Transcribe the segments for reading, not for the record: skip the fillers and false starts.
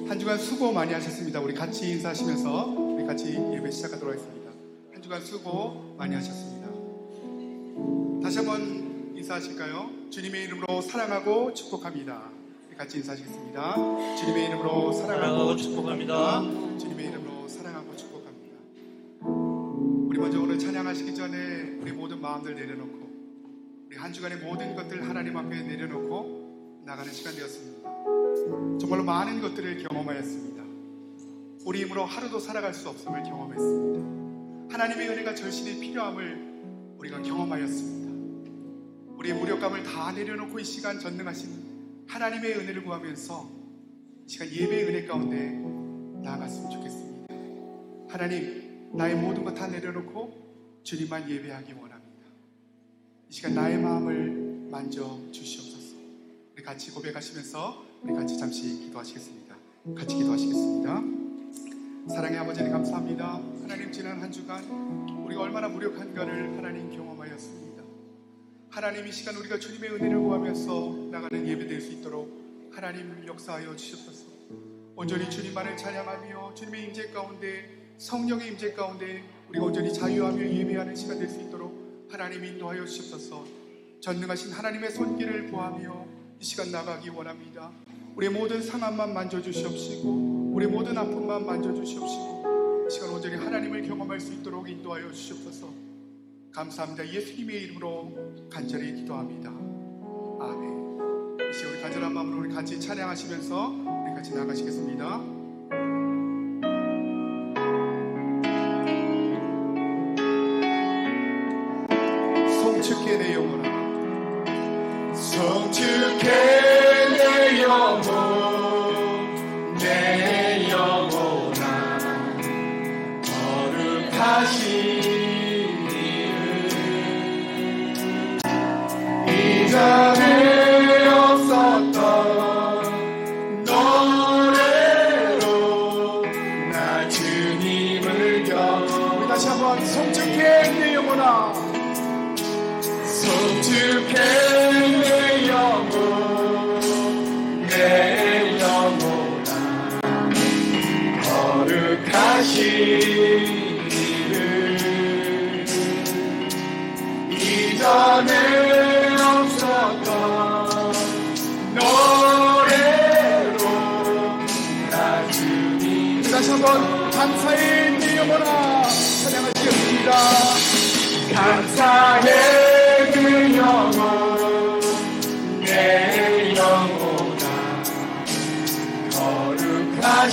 한 주간 수고 많이 하셨습니다. 우리 같이 인사하시면서 우리 같이 예배 시작하도록 하겠습니다. 한 주간 수고 많이 하셨습니다. 다시 한번 인사하실까요? 주님의 이름으로 사랑하고 축복합니다. 우리 같이 인사하시겠습니다. 주님의 이름으로 사랑하고 축복합니다. 주님의 이름으로 사랑하고 축복합니다. 우리 먼저 오늘 찬양하시기 전에 우리 모든 마음들 내려놓고 우리 한 주간의 모든 것들 하나님 앞에 내려놓고 나가는 시간 되었습니다. 정말로 많은 것들을 경험하였습니다. 우리 힘으로 하루도 살아갈 수 없음을 경험했습니다. 하나님의 은혜가 절실히 필요함을 우리가 경험하였습니다. 우리의 무력감을 다 내려놓고 이 시간 전능하신 하나님의 은혜를 구하면서 이 시간 예배의 은혜 가운데 나아갔으면 좋겠습니다. 하나님, 나의 모든 것 다 내려놓고 주님만 예배하기 원합니다. 이 시간 나의 마음을 만져 주시옵소서. 우리 같이 고백하시면서 우리 같이 잠시 기도하시겠습니다. 같이 기도하시겠습니다. 사랑의 아버지님 감사합니다. 하나님, 지난 한 주간 우리가 얼마나 무력한가를 하나님 경험하였습니다. 하나님, 이 시간 우리가 주님의 은혜를 구하면서 나가는 예배 될 수 있도록 하나님 역사하여 주시옵소서. 온전히 주님만을 찬양하며 주님의 임재 가운데, 성령의 임재 가운데 우리가 온전히 자유하며 예배하는 시간 될 수 있도록 하나님 인도하여 주시옵소서. 전능하신 하나님의 손길을 구하며 이 시간 나가기 원합니다. 우리의 모든 상함만 만져주시옵시고 우리의 모든 아픔만 만져주시옵시고 이 시간 온전히 하나님을 경험할 수 있도록 인도하여 주시옵소서. 감사합니다. 예수님의 이름으로 간절히 기도합니다. 아멘. 이 시간 우리 간절한 마음으로 우리 같이 찬양하시면서 우리 같이 나가시겠습니다. 송축해 내 영혼아, 송축해 내 영혼, 내 영혼아, 거룩하신 이름. 이전에 없었던 노래로 나 주님을 경험. 우리 다시 한번 송축해 내 영혼아, 송축해 내 영혼, 내 영혼아, 거룩하신 이름. 이전에 없었던 노래로 나 주님. 다시 한번 감사의 내 영혼아 찬양하시겠습니다. 감사해 그 영혼, 내 영혼아,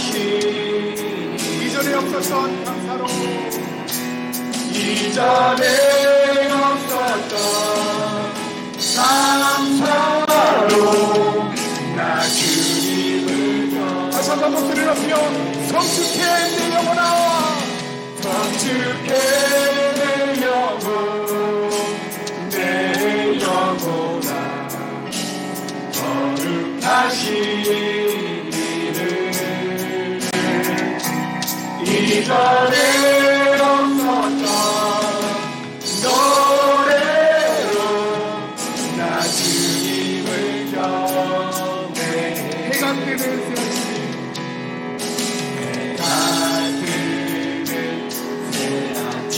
거룩하신 이전에 없었던 감사로, 이전에 없었던 감사로 나 주님을 다시 한번 목소리를 높여 성축해 내 영혼아, 성축해 내 영혼, 내 영혼아, 거룩하신 이름. 이전에 없었던 노래로 나 주님을 경외해. 해가 뜨는 해가 뜨는 새 아침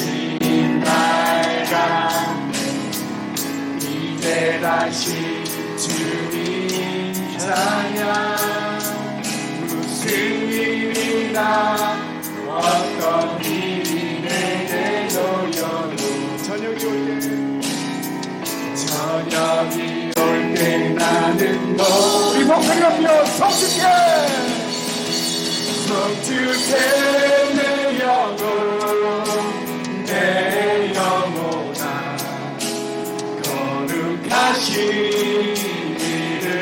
밝아 이제 다시 주님 찬양. 무슨 일이나 어떤 일이 내게 놓여도 저녁이 올 때, 저녁이 올 때 나는 너 우리 목소리 높여 성축해, 성축해 내 영혼, 내 영혼아, 거룩하신 이름.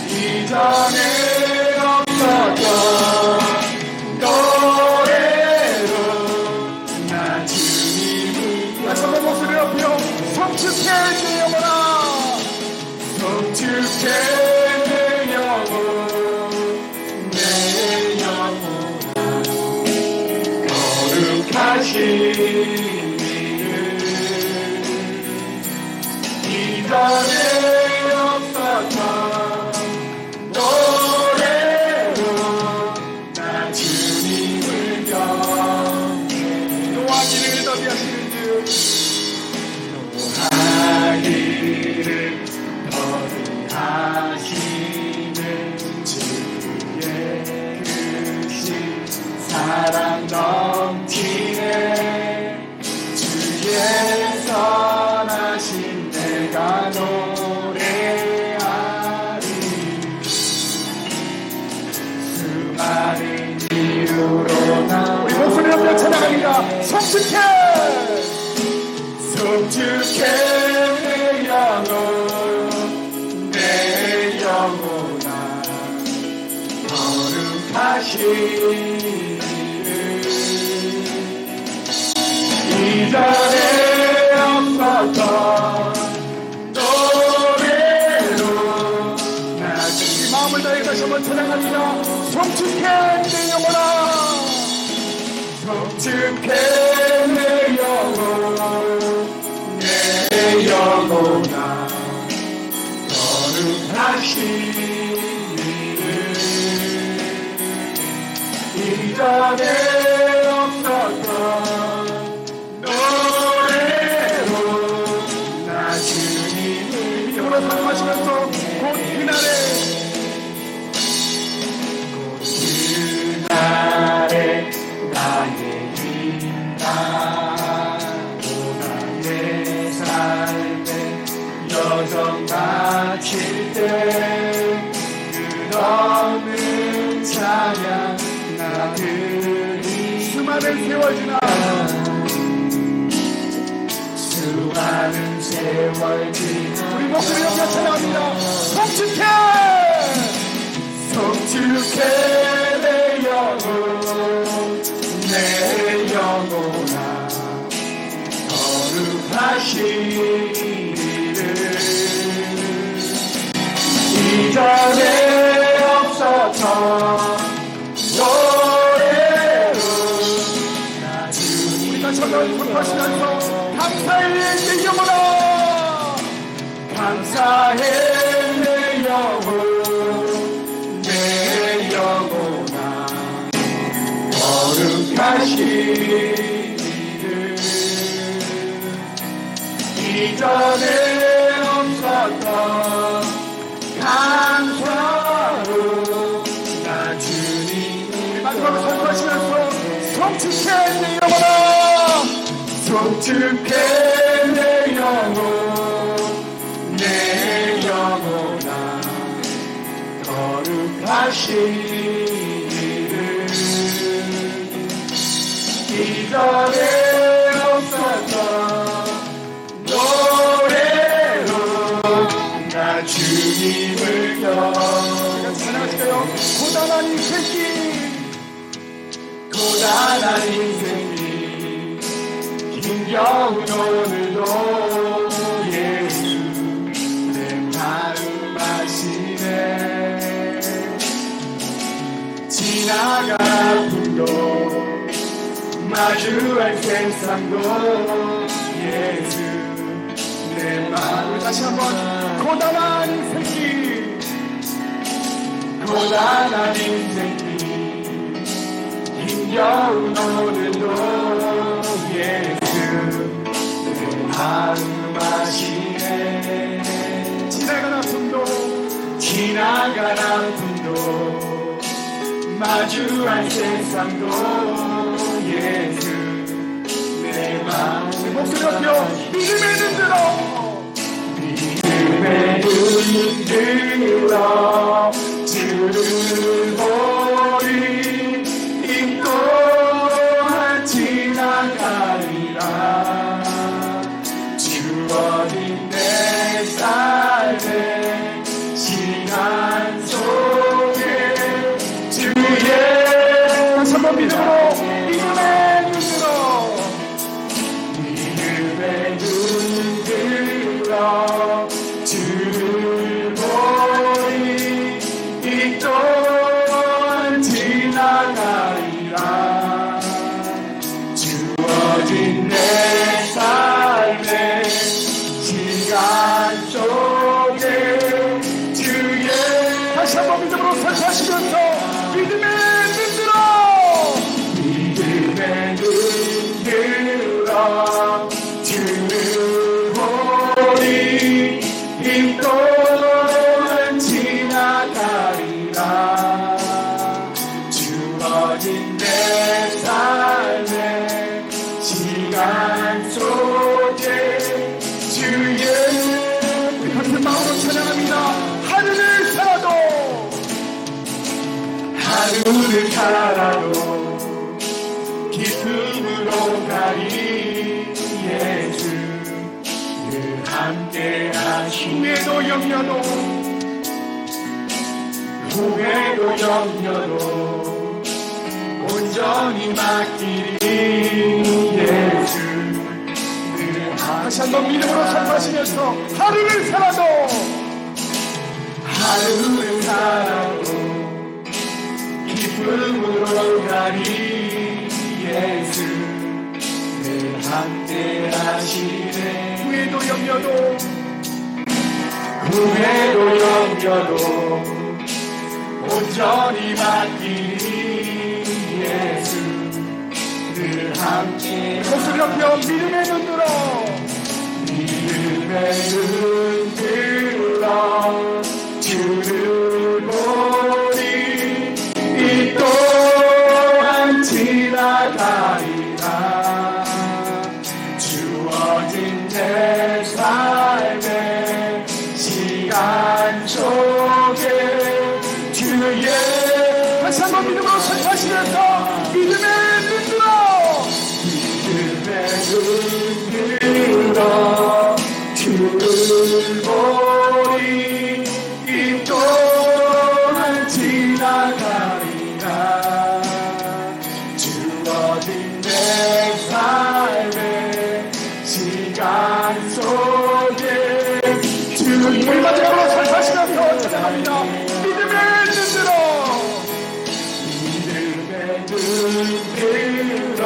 이전에 없었던 노래로 나 주님을 다시 한번 목소리 높여 성축해 내 영혼아, 성축해 내 영혼, 내 영혼아, 거룩하신 이름. 이전에 없었던 노래로 넘치네 주의 선하신 내가 노래하리 수많은 이유로 나 우리 목소리 한번 찬양합니다. 성숙해 성축해 내 영혼 내 영혼아 거룩하신 이전에 없었던 노래로 나중에 우리 마음을 다해 다시 한번 찬양합니다. 성숙해 내 영혼아 성축해 내 영혼 내 영혼아 거룩하신 이름 이전에 없었던 노래로 나 주님을 이름으로 사랑하시면서 곧 그날에 그날에 나의 힘나고 나의 삶에 여정 마칠 때 끝없는 찬양 나들이 수많은 세월 지나 수많은 세월 지나 우리 목소리 한번 찬양합니다. 성숙해 성축해 내 영혼 내 영혼아 거룩하신 이름 이전에 없었던 노래로 나 우리가 주님을 저걸 불파시면서 감사의 내 영혼아 감사해 내 영혼 내 영혼아 거룩하신 이름 이전에 없었던 감사로 나 주님을 마지막으로 선포하시면서 성축해 내 영혼아 성축해 내 영혼 내 영혼아 거룩하신 이름 이전에 없었던 노래로 나 주님을 찬양하실까요? 고단한 인생길 고단한 인생이 힘겨운 오늘도 예수 내 마음 아시네 지나간 아픔도 마주할 세상도 예수 내 마음 다시 한번 고단한 인생길 고단한 인생이 힘겨운 오늘도 예수 내 마음 아시네 지나간 아픔도 지나간 아픔도 마주한 세상도 예수 내 마음 목소리 높여 믿음의 눈 들어 믿음의 눈 들어 주를 보리 이 또한 지나가리라 주어진 내 삶의 시간 속에 주의 다시 한번 믿음으로 믿음의 눈 들어 믿음의 눈 들어 주를 보리 이 또한 지나가리라 주어진 내 삶의 시간 속에 주의 다시 한번 믿음으로 선포하시면서 믿음의 눈 들어 믿음의 눈 들어 주를 보리 이 또한 지나가리라 주어진 내 삶 하루를 살아도 기쁨으로 가리 예수 늘 함께 하시네. 후회도 염려도 후회도 염려도 온전히 맡기리 예수 늘 다시 한번 믿음으로 선포하시면서 하루를 살아도 하루를 살아도 기쁨으로 가리 예수 늘 함께 하시네. 후회도 염려도 후회도 염려도 온전히 맡기리 예수 늘 함께 목소리 높여 믿음의 눈 들어 믿음의 눈 들어 주를 보니 이 또한 지나가리라. 주어진 내 삶의 시간 속에 주의 다시 한번 믿음으로 선포하시면서 믿음의 눈 들어 믿음의 눈 들어 주를 보니 이 또한 지나가리라. 주어진 내 삶의 시간 속에 주의 우리 마지막으로 선포하시면서 찬양합니다. 믿음의 눈 들어 믿음의 눈 들어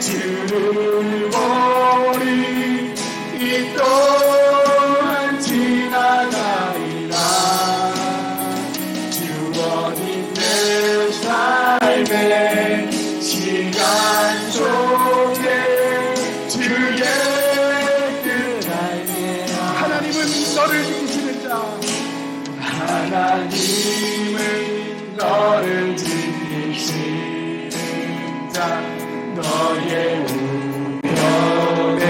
주를 보니 이 또한 지나가리라. 주어진 내 삶의 시간 속에 주의 뜻하게 하나님은 너를 지키시는 자 하나님은 너를 지키시는 자 너의 우편에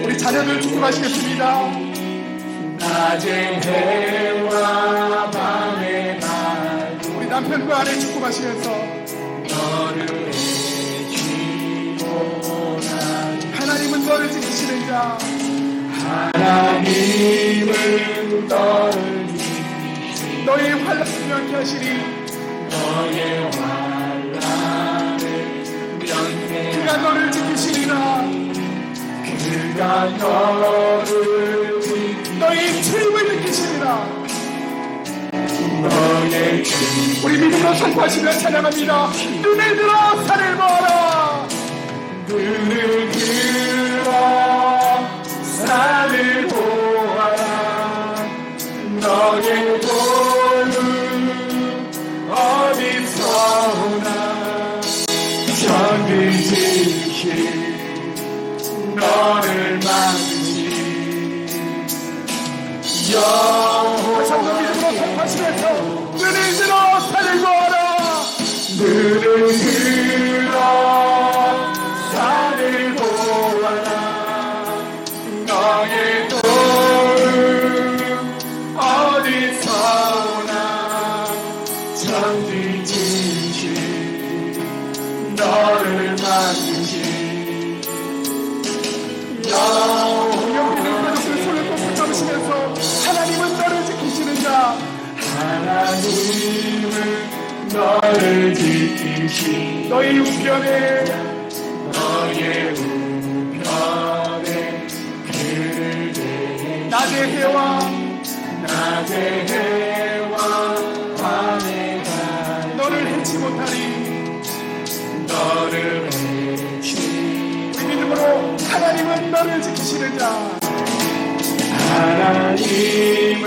우리 자녀들 축복하시겠습니다. 낮의 해와 밤의 날 우리 남편과 아내 축복하시면서 너를 해주고나 하나님은 너를 지키시는 자 하나님은 너를 지키시는 너의 환란을 면케 하시니 너의 환란을 면케 그가 너를 지키시리라 그가 너를 지키시니 너의 출입을 느끼시리라 너의 주 우리 믿음으로 선포하시며 찬양합니다. 눈을 들어 산을 보아라 눈을 들어 산을 보아라. 너의 도는 어디서 오나 견디지 너를 만드신 다시 한번 믿음으로 선포하시면서 눈을 들어 산을 보아라 눈을 들어 산을 보아라. 너의 도는 어디서 오나 천지지신 너를 만드신 영원히 가족들 손을 꼭 붙잡으시면서 하나님은 너를 지키시는 자 하나님은 너를 지키신 너의 우편에 너의 우편에 그를 대해 낮의 해와 낮의 해와 밤의 달 너를 해치 못하니 너를 해치 우리 믿음으로 하나님은 너를 지키시는 자 하나님은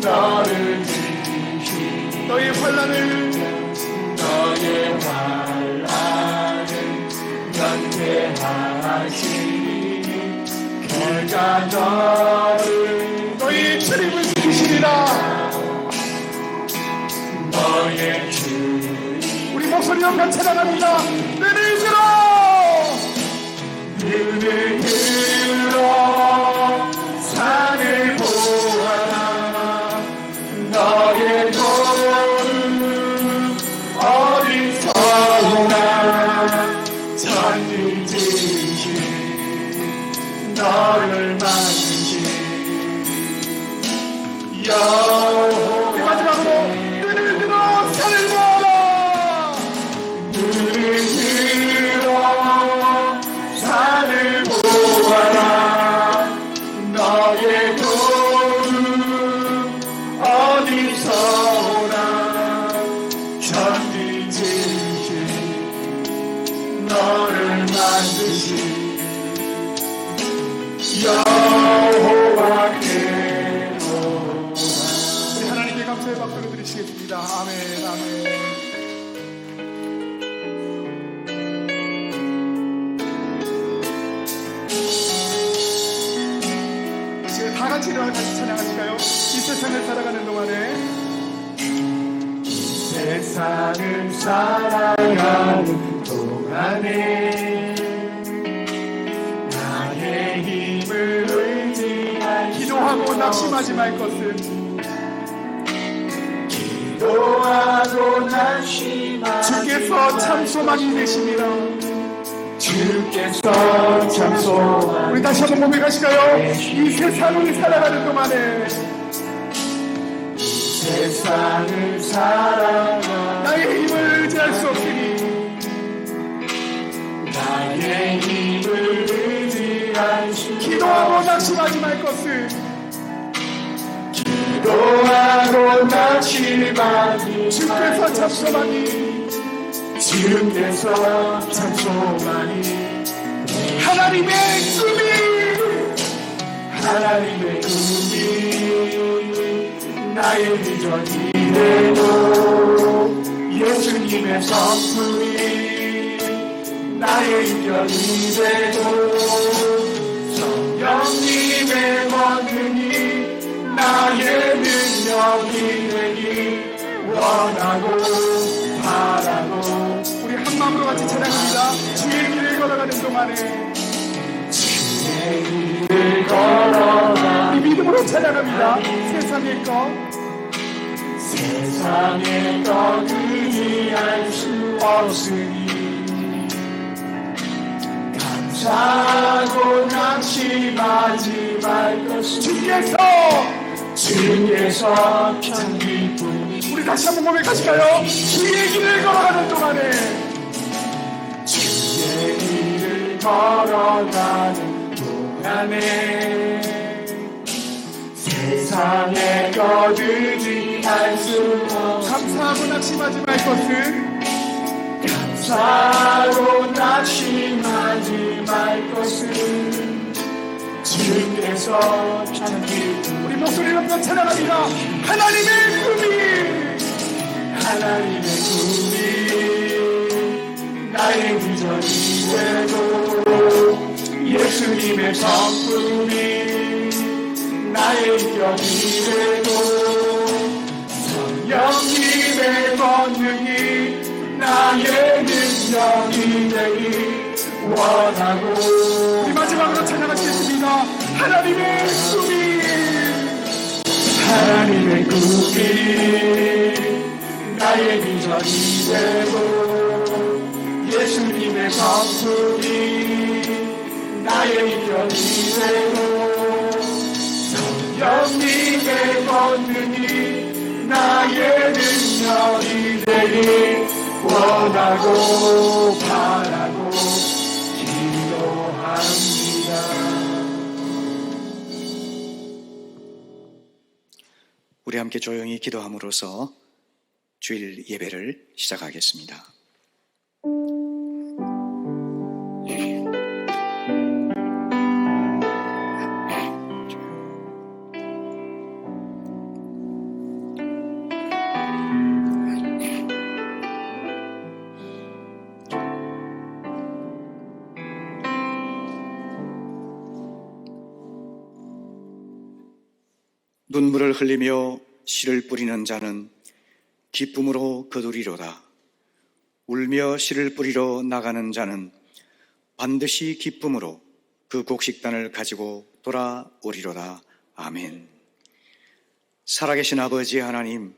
너를 지키신 너의 환란을 너의 환란을 면케하시니 그가 너를 너의 출입을 지키시리라 너의 주 우리 목소리 연간 찬양합니다. 눈을 들어 눈을 들어 산을 보아라. 너의 도는 감사의 박수를 드리시겠습니다. 아멘, 아멘. 다 같이 일어나 같이 찬양하실까요? 이 세상을 살아가는 동안에 세상을 살아가는 동안에 나의 힘을 의지할 기도하고 낙심하지 말 것은 기도하고 낙심하지 주께서 참 소망이 되십니다. 주께서 참 소망 우리 다시 한번 고백하실까요? 이 세상을 살아가는 동안에 세상을 살아가 나의 힘을 의지할 수 없으니 나의 힘을 의지할 수 기도하고 낙심하지 말 것을 기도하고 낙심하지 주께서 참 소망이 주께서 참 소망이 하나님의 꿈이 하나님의 꿈이 나의 비전이 되고 예수님의 성품이 나의 비전이 되고 성령님의 권능이 나의 능력이 되기 원하고 바라고 우리 한 마음으로 같이 찬양합니다. 주의 길을 걸어가는 동안에 주의 길을 걸어가 우리 믿음으로 찬양합니다. 세상의 것 세상의 것 의지할 수 없으니 감사하고 낙심하지 말 것을 주께서 참 기쁨이 우리 다시 한번 고백하실까요? 주의 길을 걸어가는 동안에 주의 길을 걸어가는 동안에 세상의 것 의지할 수 없어 감사하고 낙심하지 말 것은 감사하고 낙심하지 말 것은 주께서 참 기쁨 우리 목소리 높여 찬양합니다. 하나님의 꿈이 하나님의 꿈이 나의 비전이 되고 예수님의 성품이 나의 비전이 되고 성령님의 권능이 나의 능력이 되기 원하고 우리 마지막으로 찬양하시겠습니다. 하나님의 꿈이 하나님의 꿈이 나의 비전이 되고 예수님의 성품이 나의 비전이 되고 성령님의 권능이 나의 능력이 되기 원하고 바라고 기도합니다. 우리 함께 조용히 기도함으로써 주일 예배를 시작하겠습니다. 눈물을 흘리며 씨를 뿌리는 자는 기쁨으로 거두리로다. 울며 씨를 뿌리러 나가는 자는 반드시 기쁨으로 그 곡식단을 가지고 돌아오리로다. 아멘. 살아계신 아버지 하나님,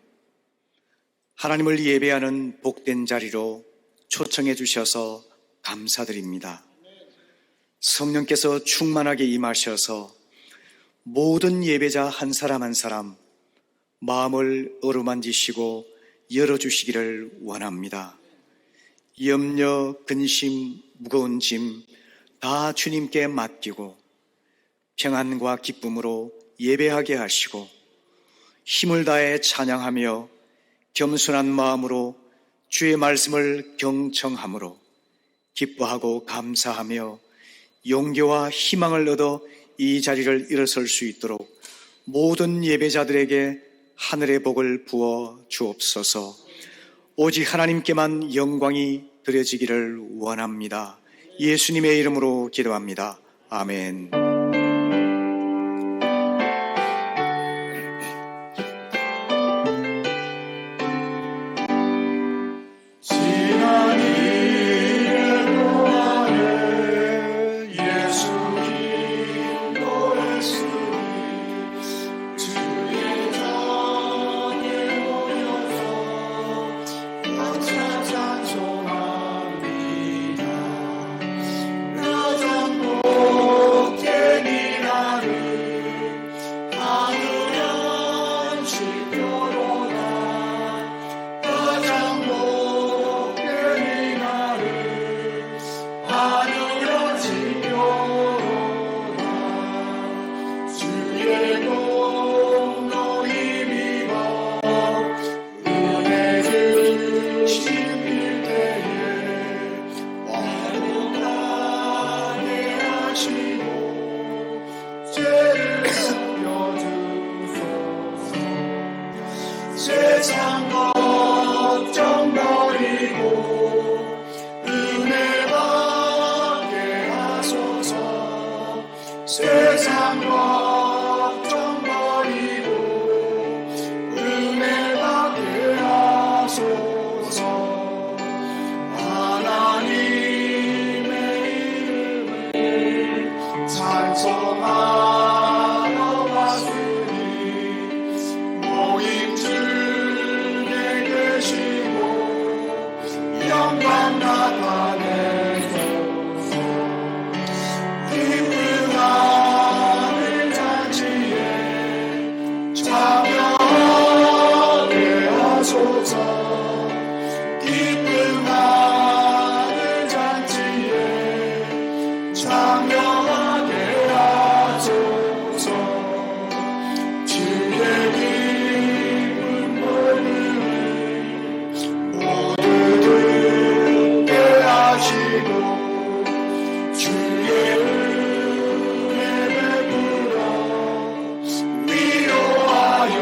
하나님을 예배하는 복된 자리로 초청해 주셔서 감사드립니다. 성령께서 충만하게 임하셔서 모든 예배자 한 사람 한 사람 마음을 어루만지시고 열어주시기를 원합니다. 염려, 근심, 무거운 짐 다 주님께 맡기고 평안과 기쁨으로 예배하게 하시고 힘을 다해 찬양하며 겸손한 마음으로 주의 말씀을 경청함으로 기뻐하고 감사하며 용기와 희망을 얻어 이 자리를 일어설 수 있도록 모든 예배자들에게 하늘의 복을 부어 주옵소서. 오직 하나님께만 영광이 드려지기를 원합니다. 예수님의 이름으로 기도합니다. 아멘. 지난 일의 동안에 예수님 노래수니 주의 전에 모여서 영차 찬송합니다. 가장 복된 이 날을 하늘연 지표로다. 가장 복된 이 날을 하늘연 지표로다. 주의 공로 힘입어 은혜 주실 때에 완벽하게 하시고 죄를 섬겨주소서. 세상 걱정 버리고 은혜 받게 하소서. 세상 걱정 버리고 은혜 받게 하소서. 하나님의 이름을 찬송하러 왔으니 모임 중에 계시고 영광 나타내소서. 기쁜 하늘 잔치에 참여하게 하소서. 기쁜 하늘 잔치에 참여하게 하소서. 주의 기쁜 노래를 모두 듣게 하시고 주의 은혜 베풀어 위로하여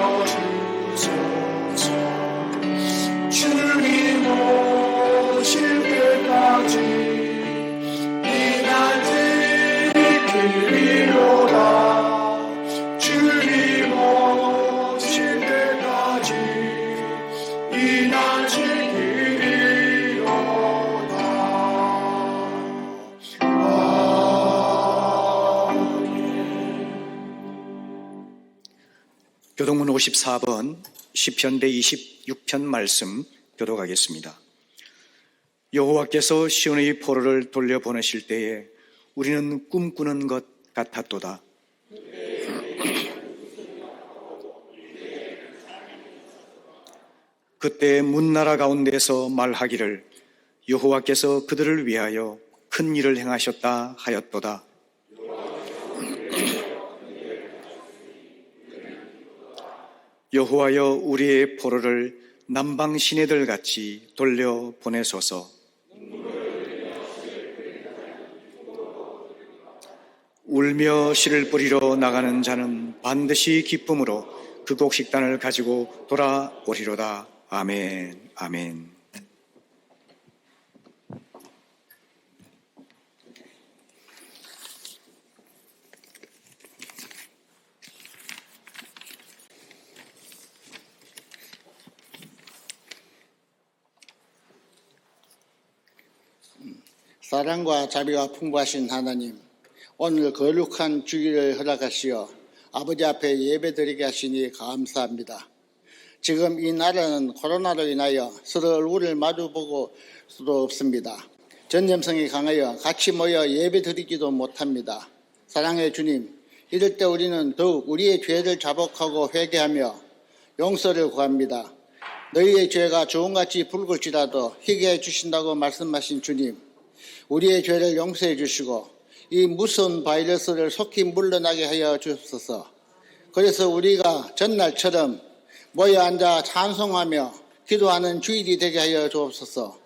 주소서. 주님 오실 때까지 이날 지키리로다. 주님 오실 때까지 이날 지키리로다. 교동문 54번 시편 126편 말씀 교독하겠습니다. 여호와께서 시온의 포로를 돌려보내실 때에 우리는 꿈꾸는 것 같았도다. 그때 문나라 가운데서 말하기를 여호와께서 그들을 위하여 큰 일을 행하셨다 하였도다. 여호와여 우리의 포로를 남방 시내들 같이 돌려 보내소서. 울며 씨를 뿌리러 나가는 자는 반드시 기쁨으로 그 곡식단을 가지고 돌아오리로다. 아멘. 아멘. 사랑과 자비가 풍부하신 하나님, 오늘 거룩한 주기를 허락하시어 아버지 앞에 예배드리게 하시니 감사합니다. 지금 이 나라는 코로나로 인하여 서로 얼굴을 마주보고 수도 없습니다. 전염성이 강하여 같이 모여 예배드리지도 못합니다. 사랑의 주님, 이럴 때 우리는 더욱 우리의 죄를 자복하고 회개하며 용서를 구합니다. 너희의 죄가 주홍같이 붉을지라도 희게 해주신다고 말씀하신 주님, 우리의 죄를 용서해 주시고 이 무서운 바이러스를 속히 물러나게 하여 주옵소서. 그래서 우리가 전날처럼 모여 앉아 찬송하며 기도하는 주일이 되게 하여 주옵소서.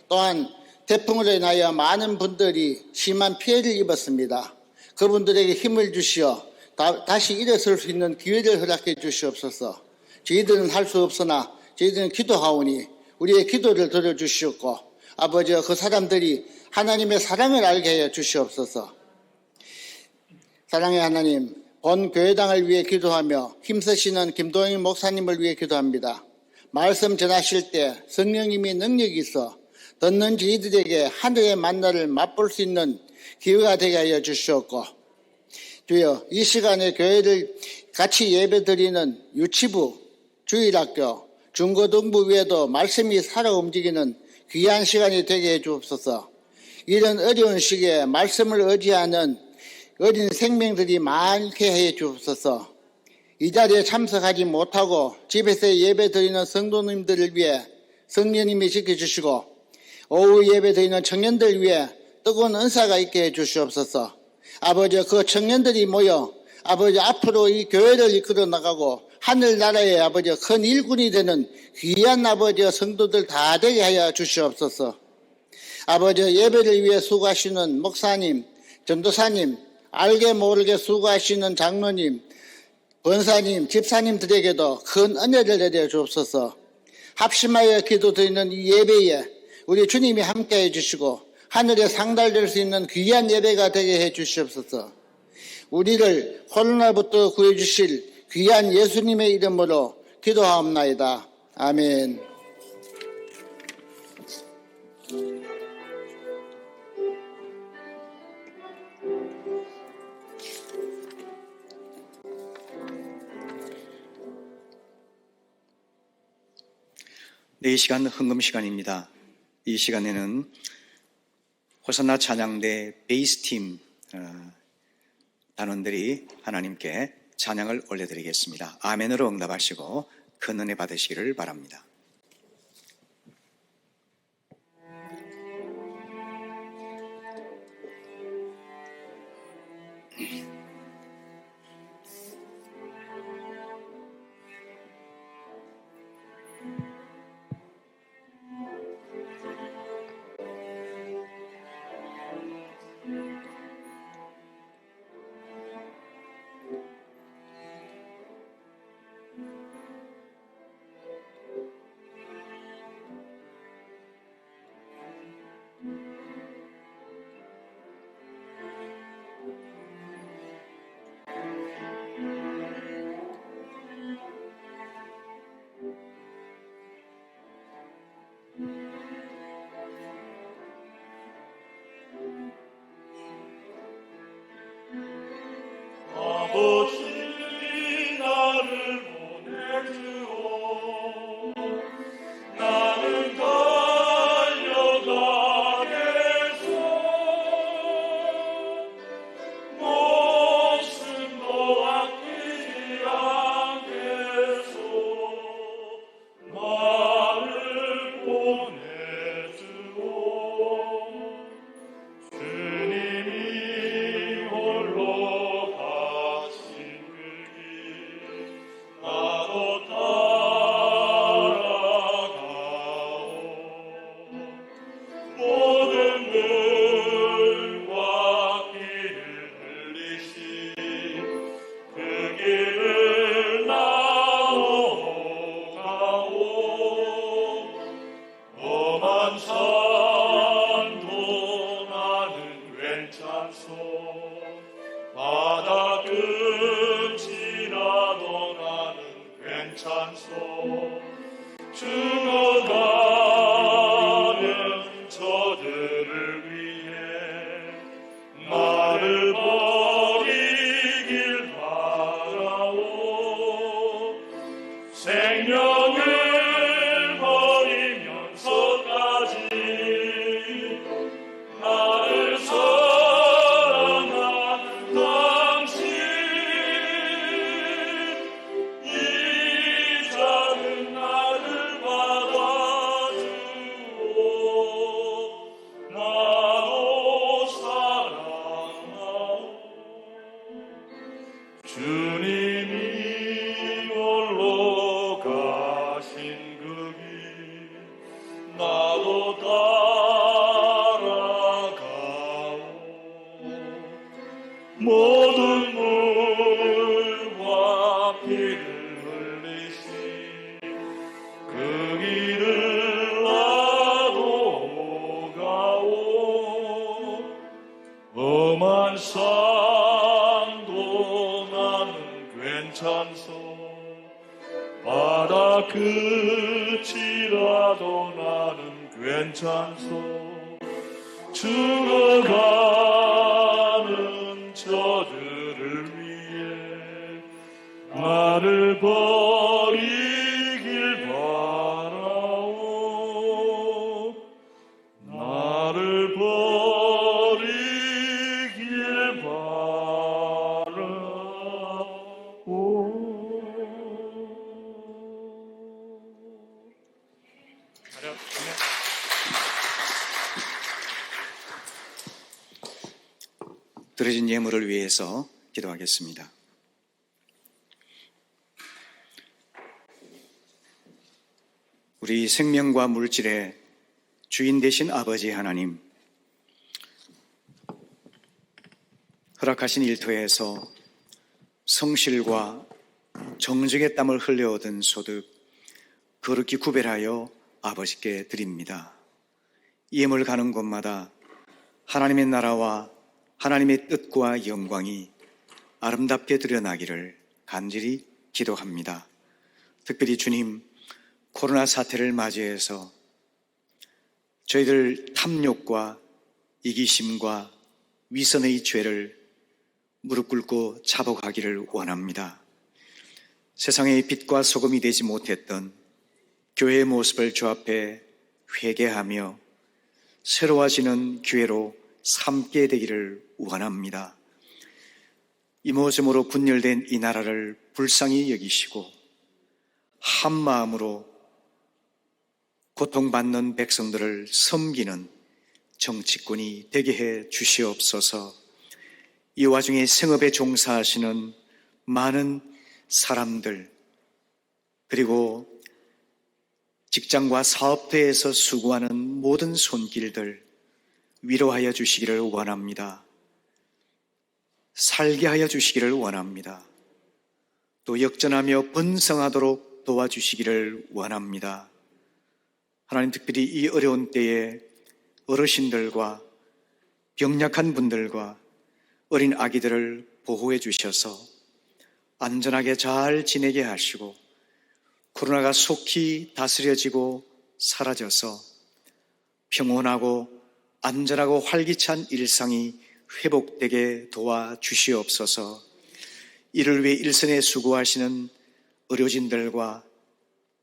또한 태풍으로 인하여 많은 분들이 심한 피해를 입었습니다. 그분들에게 힘을 주시어 다시 일어설 수 있는 기회를 허락해 주시옵소서. 저희들은 할 수 없으나 저희들은 기도하오니 우리의 기도를 들어주시옵고 아버지 그 사람들이 하나님의 사랑을 알게 하여 주시옵소서. 사랑의 하나님, 본 교회당을 위해 기도하며 힘쓰시는 김동인 목사님을 위해 기도합니다. 말씀 전하실 때 성령님이 능력이 있어 듣는 저희들에게 하늘의 만나를 맛볼 수 있는 기회가 되게 하여 주시옵고 주여 이 시간에 교회를 같이 예배드리는 유치부, 주일학교, 중고등부 외에도 말씀이 살아 움직이는 귀한 시간이 되게 해 주옵소서. 이런 어려운 시기에 말씀을 의지하는 어린 생명들이 많게 해 주옵소서. 이 자리에 참석하지 못하고 집에서 예배 드리는 성도님들을 위해 성령님이 지켜주시고 오후 예배 드리는 청년들 위해 뜨거운 은사가 있게 해 주시옵소서. 아버지 그 청년들이 모여 아버지 앞으로 이 교회를 이끌어 나가고 하늘나라의 아버지 큰 일꾼이 되는 귀한 아버지 성도들 다 되게 하여 주시옵소서. 아버지 예배를 위해 수고하시는 목사님, 전도사님, 알게 모르게 수고하시는 장로님, 권사님, 집사님들에게도 큰 은혜를 내려 주옵소서. 합심하여 기도드리는 이 예배에 우리 주님이 함께해 주시고 하늘에 상달될 수 있는 귀한 예배가 되게 해 주시옵소서. 우리를 코로나부터 구해 주실 귀한 예수님의 이름으로 기도하옵나이다. 아멘. 네, 이 시간 헌금 시간입니다. 이 시간에는 호산나 찬양대 베이스팀 단원들이 하나님께 찬양을 올려드리겠습니다. 아멘으로 응답하시고 큰 은혜 받으시기를 바랍니다. 아버지 나를 보내주오. 나는 달려가겠소. 목숨도 아끼지 않겠소. 나를 보내주오. 주님이 홀로 가신 그 길 나도 따라가오. 모든 물과 길을 흘리신 그 길을 나도 가오. 험한 산도 나는 괜찮소. 바다 끝이라도 나는 괜찮소. 죽어가는 저들을 위해 나를 버리길 바라오. 생명을 버리면서까지 나를 사랑하는 당신 이 작은 나를 봐 그 길을 나도 가오. 험한 산도 나는 괜찮소. 바다 끝이라도 나는 괜찮소. 죽어가는 저들을 위해 나를 버리길 바라오. 나를 버리길 바라오. 드려진 예물을 위해서 기도하겠습니다. 우리 생명과 물질의 주인 되신 아버지 하나님, 허락하신 일터에서 성실과 정직의 땀을 흘려 얻은 소득 거룩히 구별하여 아버지께 드립니다. 이 예물 가는 곳마다 하나님의 나라와 하나님의 뜻과 영광이 아름답게 드러나기를 간절히 기도합니다. 특별히 주님, 코로나 사태를 맞이해서 저희들 탐욕과 이기심과 위선의 죄를 무릎 꿇고 자복하기를 원합니다. 세상의 빛과 소금이 되지 못했던 교회의 모습을 주 앞에 회개하며 새로워지는 기회로 삼게 되기를 원합니다. 이모저모로 분열된 이 나라를 불쌍히 여기시고 한 마음으로 고통받는 백성들을 섬기는 정치꾼이 되게 해 주시옵소서. 이 와중에 생업에 종사하시는 많은 사람들, 그리고 직장과 사업터에서 수고하는 모든 손길들 위로하여 주시기를 원합니다. 살게 하여 주시기를 원합니다. 또 역전하며 번성하도록 도와주시기를 원합니다. 하나님, 특별히 이 어려운 때에 어르신들과 병약한 분들과 어린 아기들을 보호해 주셔서 안전하게 잘 지내게 하시고 코로나가 속히 다스려지고 사라져서 평온하고 안전하고 활기찬 일상이 회복되게 도와주시옵소서. 이를 위해 일선에 수고하시는 의료진들과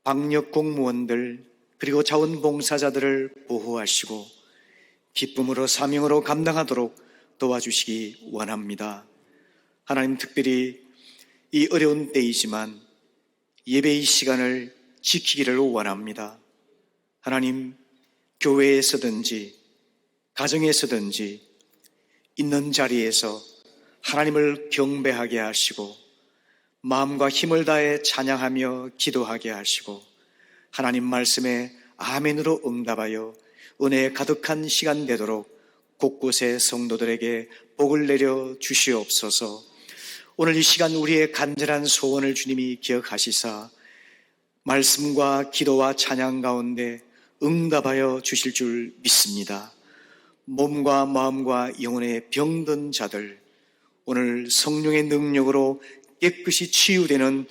방역 공무원들 그리고 자원봉사자들을 보호하시고 기쁨으로 사명으로 감당하도록 도와주시기 원합니다. 하나님, 특별히 이 어려운 때이지만 예배의 시간을 지키기를 원합니다. 하나님, 교회에서든지 가정에서든지 있는 자리에서 하나님을 경배하게 하시고 마음과 힘을 다해 찬양하며 기도하게 하시고 하나님 말씀에 아멘으로 응답하여 은혜에 가득한 시간 되도록 곳곳에 성도들에게 복을 내려 주시옵소서. 오늘 이 시간 우리의 간절한 소원을 주님이 기억하시사 말씀과 기도와 찬양 가운데 응답하여 주실 줄 믿습니다. 몸과 마음과 영혼에 병든 자들, 오늘 성령의 능력으로 깨끗이 치유되는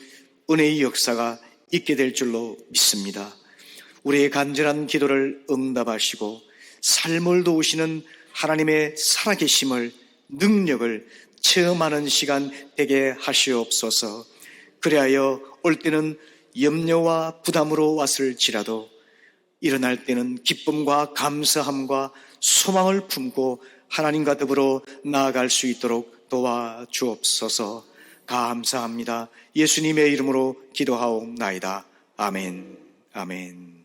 은혜의 역사가 있게 될 줄로 믿습니다. 우리의 간절한 기도를 응답하시고 삶을 도우시는 하나님의 살아계심을, 능력을 체험하는 시간 되게 하시옵소서. 그리하여 올 때는 염려와 부담으로 왔을지라도 일어날 때는 기쁨과 감사함과 소망을 품고 하나님과 더불어 나아갈 수 있도록 도와주옵소서. 감사합니다. 예수님의 이름으로 기도하옵나이다. 아멘. 아멘.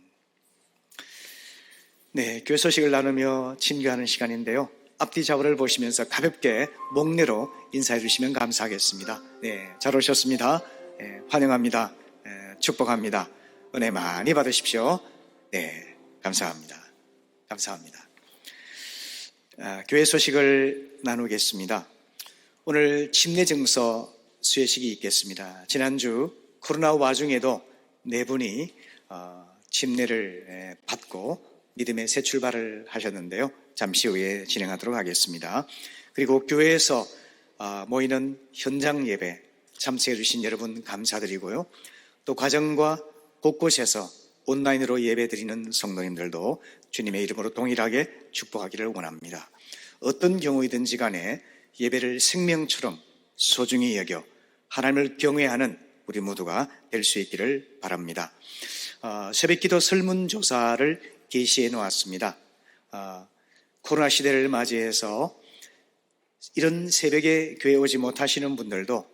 네, 교회 소식을 나누며 친교하는 시간인데요. 앞뒤 좌우를 보시면서 가볍게 목례로 인사해 주시면 감사하겠습니다. 네, 잘 오셨습니다. 네, 환영합니다. 축복합니다. 은혜 많이 받으십시오. 네, 감사합니다. 감사합니다. 교회 소식을 나누겠습니다. 오늘 침례증서 수여식이 있겠습니다. 지난주 코로나 와중에도 네 분이 침례를 받고 믿음의 새 출발을 하셨는데요. 잠시 후에 진행하도록 하겠습니다. 그리고 교회에서 모이는 현장 예배 참석해 주신 여러분 감사드리고요. 또 가정과 곳곳에서 온라인으로 예배드리는 성도님들도 주님의 이름으로 동일하게 축복하기를 원합니다. 어떤 경우이든지 간에 예배를 생명처럼 소중히 여겨 하나님을 경외하는 우리 모두가 될 수 있기를 바랍니다. 새벽기도 설문조사를 게시해 놓았습니다. 코로나 시대를 맞이해서 이런 새벽에 교회 오지 못하시는 분들도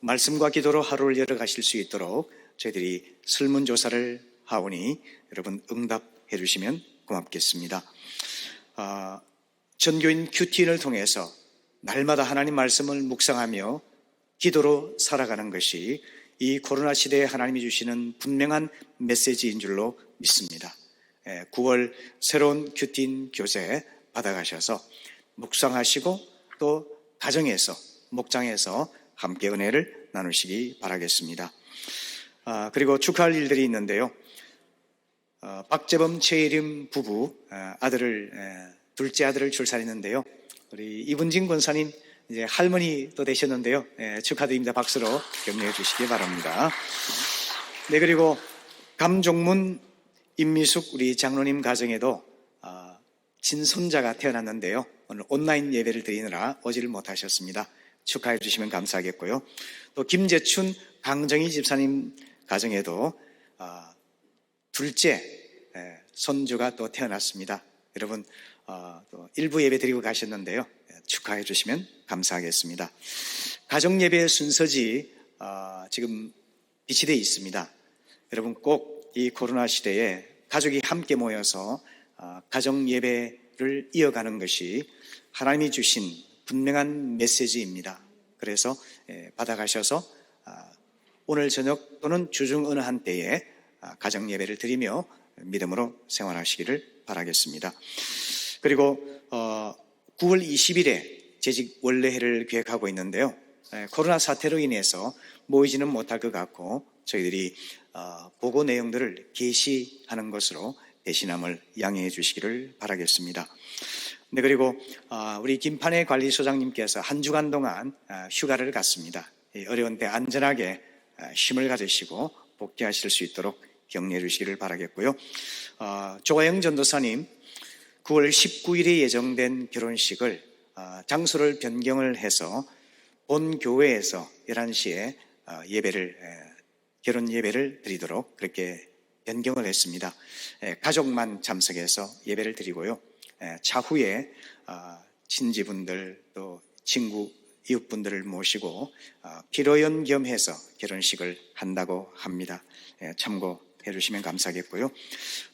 말씀과 기도로 하루를 열어가실 수 있도록 저희들이 설문조사를 하오니 여러분 응답해 주시면 고맙겠습니다. 전교인 큐티인을 통해서 날마다 하나님 말씀을 묵상하며 기도로 살아가는 것이 이 코로나 시대에 하나님이 주시는 분명한 메시지인 줄로 믿습니다. 9월 새로운 큐티인 교재 받아가셔서 묵상하시고 또 가정에서 목장에서 함께 은혜를 나누시기 바라겠습니다. 그리고 축하할 일들이 있는데요. 박재범 최예림 부부 둘째 아들을 출산했는데요. 우리 이분진 권사님 이제 할머니 또 되셨는데요. 축하드립니다. 박수로 격려해 주시기 바랍니다. 네, 그리고 감종문 임미숙 우리 장로님 가정에도 친손자가 태어났는데요. 오늘 온라인 예배를 드리느라 오지를 못하셨습니다. 축하해 주시면 감사하겠고요. 또 김재춘 강정희 집사님 가정에도 둘째 손주가 또 태어났습니다. 여러분 또 일부 예배 드리고 가셨는데요. 축하해 주시면 감사하겠습니다. 가정 예배의 순서지 지금 비치되어 있습니다. 여러분 꼭 이 코로나 시대에 가족이 함께 모여서 가정 예배를 이어가는 것이 하나님이 주신 분명한 메시지입니다. 그래서 받아가셔서 오늘 저녁 또는 주중 어느 한때에 가정 예배를 드리며 믿음으로 생활하시기를 바라겠습니다. 그리고 9월 20일에 재직 원래회를 계획하고 있는데요. 코로나 사태로 인해서 모이지는 못할 것 같고 저희들이 보고 내용들을 게시하는 것으로 대신함을 양해해 주시기를 바라겠습니다. 네, 그리고 우리 김판혜 관리소장님께서 한 주간 동안 휴가를 갔습니다. 어려운 때 안전하게 쉼을 가지시고 복귀하실 수 있도록 격려해 주시기를 바라겠고요. 조화영 전도사님 9월 19일에 예정된 결혼식을 장소를 변경을 해서 본 교회에서 11시에 결혼 예배를 드리도록 그렇게 변경을 했습니다. 가족만 참석해서 예배를 드리고요. 차후에 친지분들 또 친구 이웃분들을 모시고 피로연 겸해서 결혼식을 한다고 합니다. 참고해 주시면 감사하겠고요.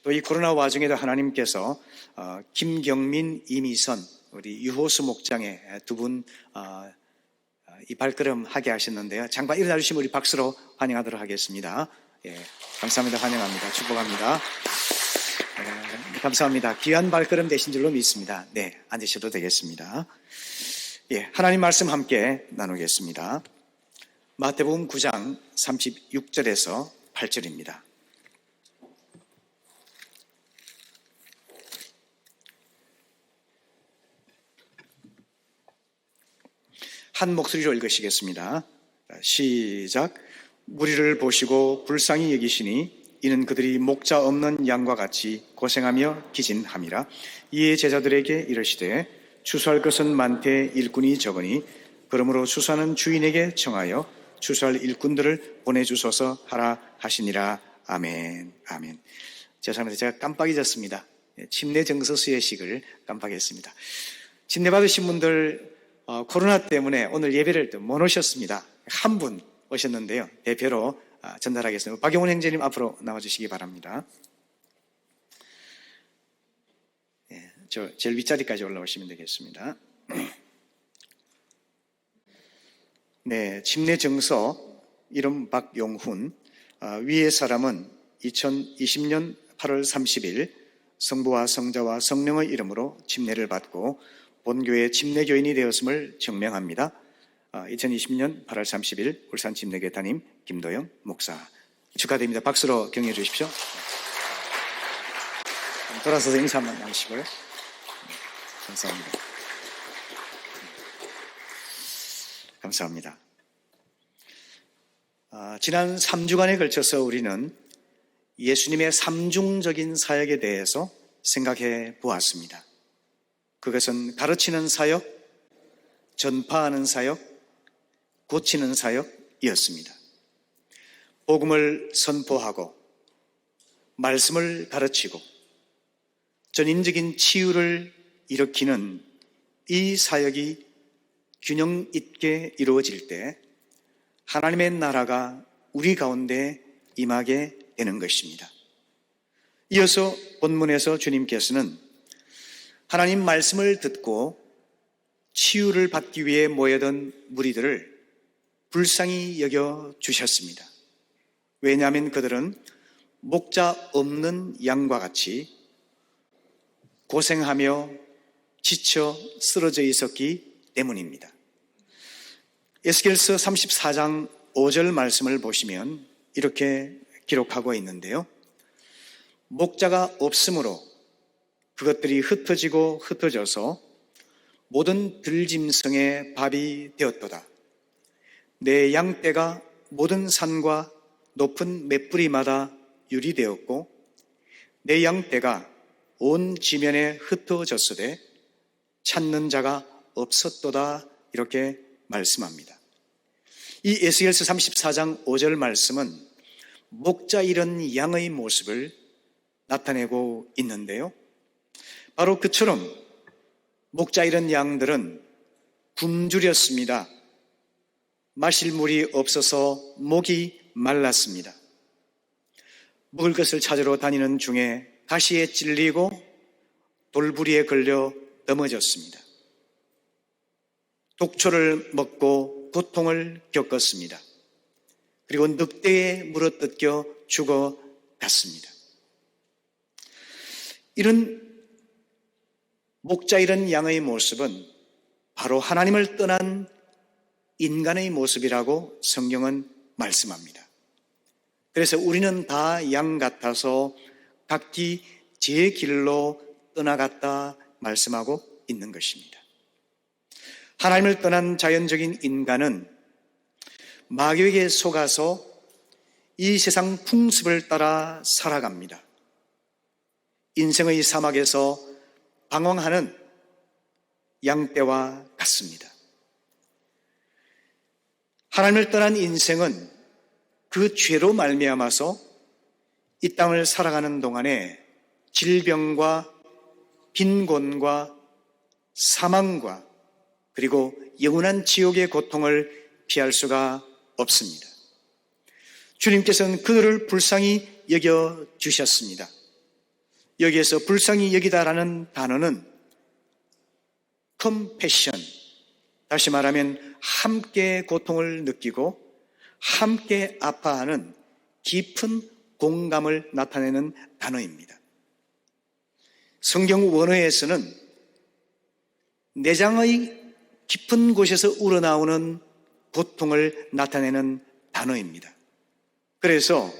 또 이 코로나 와중에도 하나님께서 김경민, 이미선 우리 유호수 목장의 두 분 이 발걸음 하게 하셨는데요. 잠깐 일어나 주시면 우리 박수로 환영하도록 하겠습니다. 감사합니다. 환영합니다. 축복합니다. 감사합니다. 귀한 발걸음 되신 줄로 믿습니다. 네, 앉으셔도 되겠습니다. 하나님 말씀 함께 나누겠습니다. 마태복음 9장 36절에서 8절입니다. 한 목소리로 읽으시겠습니다. 시작. 무리를 보시고 불쌍히 여기시니 이는 그들이 목자 없는 양과 같이 고생하며 기진함이라. 이에 제자들에게 이르시되 추수할 것은 많되 일꾼이 적으니 그러므로 추수하는 주인에게 청하여 추수할 일꾼들을 보내주소서 하라 하시니라. 아멘. 아멘. 죄송합니다. 제가 깜빡 잊었습니다. 침례 정서 수여식을 깜빡했습니다. 침례 받으신 분들 코로나 때문에 오늘 예배를 못 오셨습니다. 한 분 오셨는데요. 대표로 전달하겠습니다. 박용훈 형제님 앞으로 나와주시기 바랍니다. 저 제일 윗자리까지 올라오시면 되겠습니다. 네, 침례 정서 이름 박용훈. 위의 사람은 2020년 8월 30일 성부와 성자와 성령의 이름으로 침례를 받고 본교의 침례교인이 되었음을 증명합니다. 2020년 8월 30일 울산 침례교회 담임 김도영 목사. 축하드립니다. 박수로 격려해 주십시오. 돌아서서 인사 한번 하시고요. 감사합니다. 감사합니다. 지난 3주간에 걸쳐서 우리는 예수님의 삼중적인 사역에 대해서 생각해 보았습니다. 그것은 가르치는 사역, 전파하는 사역, 고치는 사역이었습니다. 복음을 선포하고 말씀을 가르치고 전인적인 치유를 일으키는 이 사역이 균형 있게 이루어질 때 하나님의 나라가 우리 가운데 임하게 되는 것입니다. 이어서 본문에서 주님께서는 하나님 말씀을 듣고 치유를 받기 위해 모여든 무리들을 불쌍히 여겨 주셨습니다. 왜냐하면 그들은 목자 없는 양과 같이 고생하며 지쳐 쓰러져 있었기 때문입니다. 에스겔서 34장 5절 말씀을 보시면 이렇게 기록하고 있는데요. 목자가 없으므로 그것들이 흩어지고 흩어져서 모든 들짐승의 밥이 되었도다. 내 양떼가 모든 산과 높은 맷뿌리마다 유리되었고 내 양떼가 온 지면에 흩어졌으되 찾는 자가 없었도다. 이렇게 말씀합니다. 이 에스겔서 34장 5절 말씀은 목자 잃은 양의 모습을 나타내고 있는데요. 바로 그처럼 목자 잃은 양들은 굶주렸습니다. 마실 물이 없어서 목이 말랐습니다. 먹을 것을 찾으러 다니는 중에 가시에 찔리고 돌부리에 걸려 넘어졌습니다. 독초를 먹고 고통을 겪었습니다. 그리고 늑대에 물어뜯겨 죽어갔습니다. 이런 목자 잃은 양의 모습은 바로 하나님을 떠난 인간의 모습이라고 성경은 말씀합니다. 그래서 우리는 다 양 같아서 각기 제 길로 떠나갔다 말씀하고 있는 것입니다. 하나님을 떠난 자연적인 인간은 마귀에게 속아서 이 세상 풍습을 따라 살아갑니다. 인생의 사막에서 방황하는 양떼와 같습니다. 하나님을 떠난 인생은 그 죄로 말미암아서 이 땅을 살아가는 동안에 질병과 빈곤과 사망과 그리고 영원한 지옥의 고통을 피할 수가 없습니다. 주님께서는 그들을 불쌍히 여겨 주셨습니다. 여기에서 불쌍히 여기다라는 단어는 compassion, 다시 말하면 함께 고통을 느끼고 함께 아파하는 깊은 공감을 나타내는 단어입니다. 성경 원어에서는 내장의 깊은 곳에서 우러나오는 고통을 나타내는 단어입니다. 그래서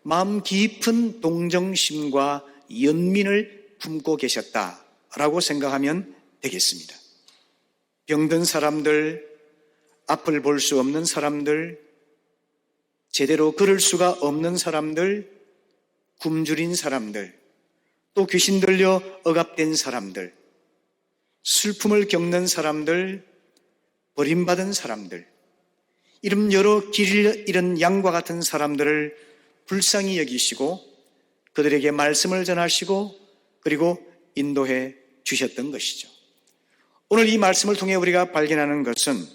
마음 깊은 동정심과 연민을 품고 계셨다라고 생각하면 되겠습니다. 병든 사람들, 앞을 볼 수 없는 사람들, 제대로 걸을 수가 없는 사람들, 굶주린 사람들, 또 귀신 들려 억압된 사람들, 슬픔을 겪는 사람들, 버림받은 사람들, 이런 여러 길을 잃은 양과 같은 사람들을 불쌍히 여기시고 그들에게 말씀을 전하시고 그리고 인도해 주셨던 것이죠. 오늘 이 말씀을 통해 우리가 발견하는 것은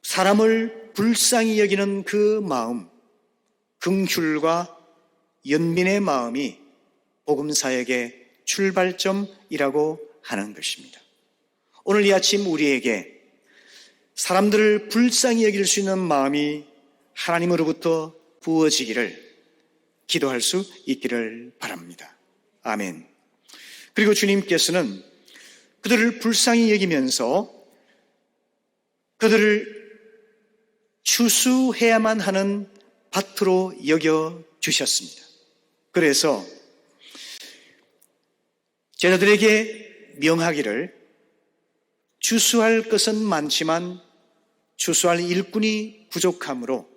사람을 불쌍히 여기는 그 마음, 긍휼과 연민의 마음이 복음사역의 출발점이라고 하는 것입니다. 오늘 이 아침 우리에게 사람들을 불쌍히 여길 수 있는 마음이 하나님으로부터 부어지기를 기도할 수 있기를 바랍니다. 아멘. 그리고 주님께서는 그들을 불쌍히 여기면서 그들을 추수해야만 하는 밭으로 여겨 주셨습니다. 그래서 제자들에게 명하기를 추수할 것은 많지만 추수할 일꾼이 부족하므로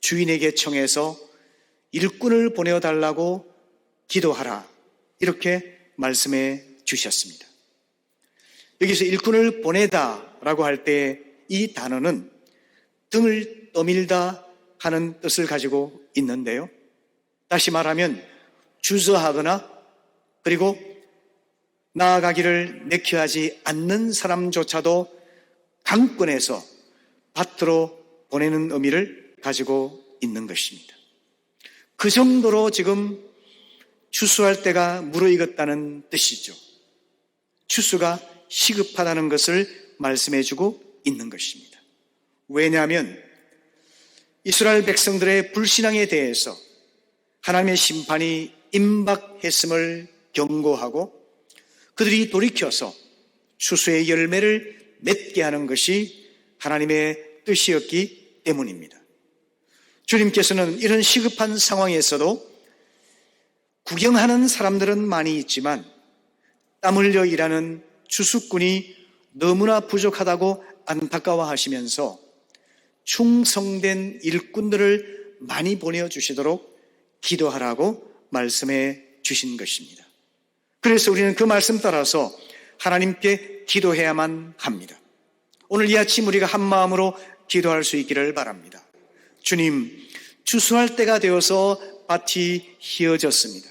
주인에게 청해서 일꾼을 보내달라고 기도하라, 이렇게 말씀해 주셨습니다. 여기서 일꾼을 보내다라고 할 때 이 단어는 등을 떠밀다 하는 뜻을 가지고 있는데요. 다시 말하면 주저하거나 그리고 나아가기를 내키하지 않는 사람조차도 강권해서 밭으로 보내는 의미를 가지고 있는 것입니다. 그 정도로 지금 추수할 때가 무르익었다는 뜻이죠. 추수가 시급하다는 것을 말씀해주고 있는 것입니다. 왜냐하면 이스라엘 백성들의 불신앙에 대해서 하나님의 심판이 임박했음을 경고하고 그들이 돌이켜서 추수의 열매를 맺게 하는 것이 하나님의 뜻이었기 때문입니다. 주님께서는 이런 시급한 상황에서도 구경하는 사람들은 많이 있지만 땀 흘려 일하는 추수꾼이 너무나 부족하다고 안타까워하시면서 충성된 일꾼들을 많이 보내주시도록 기도하라고 말씀해 주신 것입니다. 그래서 우리는 그 말씀 따라서 하나님께 기도해야만 합니다. 오늘 이 아침 우리가 한 마음으로 기도할 수 있기를 바랍니다. 주님, 추수할 때가 되어서 밭이 휘어졌습니다.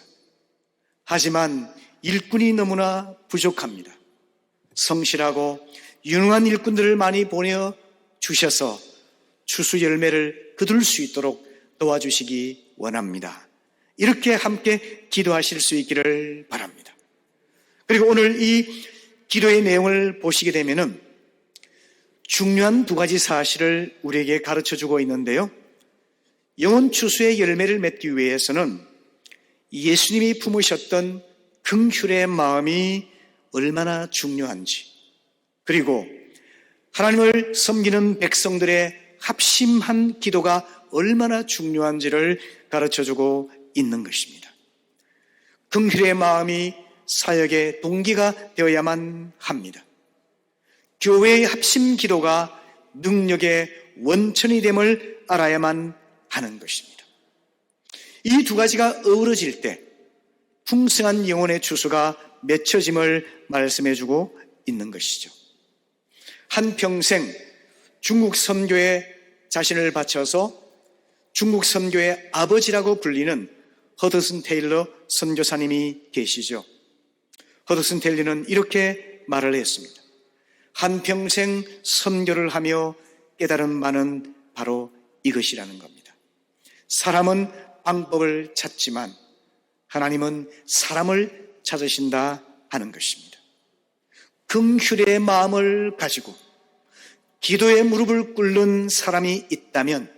하지만 일꾼이 너무나 부족합니다. 성실하고 유능한 일꾼들을 많이 보내주셔서 추수 열매를 거둘 수 있도록 도와주시기 원합니다. 이렇게 함께 기도하실 수 있기를 바랍니다. 그리고 오늘 이 기도의 내용을 보시게 되면은 중요한 두 가지 사실을 우리에게 가르쳐주고 있는데요. 영혼 추수의 열매를 맺기 위해서는 예수님이 품으셨던 긍휼의 마음이 얼마나 중요한지, 그리고 하나님을 섬기는 백성들의 합심한 기도가 얼마나 중요한지를 가르쳐주고 있는 것입니다. 긍휼의 마음이 사역의 동기가 되어야만 합니다. 교회의 합심 기도가 능력의 원천이 됨을 알아야만 하는 것입니다. 이 두 가지가 어우러질 때 풍성한 영혼의 추수가 맺혀짐을 말씀해주고 있는 것이죠. 한평생 중국 선교에 자신을 바쳐서 중국 선교의 아버지라고 불리는 허드슨 테일러 선교사님이 계시죠. 허드슨 테일러는 이렇게 말을 했습니다. 한평생 선교를 하며 깨달은 바는 바로 이것이라는 겁니다. 사람은 방법을 찾지만 하나님은 사람을 찾으신다 하는 것입니다. 긍휼의 마음을 가지고 기도의 무릎을 꿇는 사람이 있다면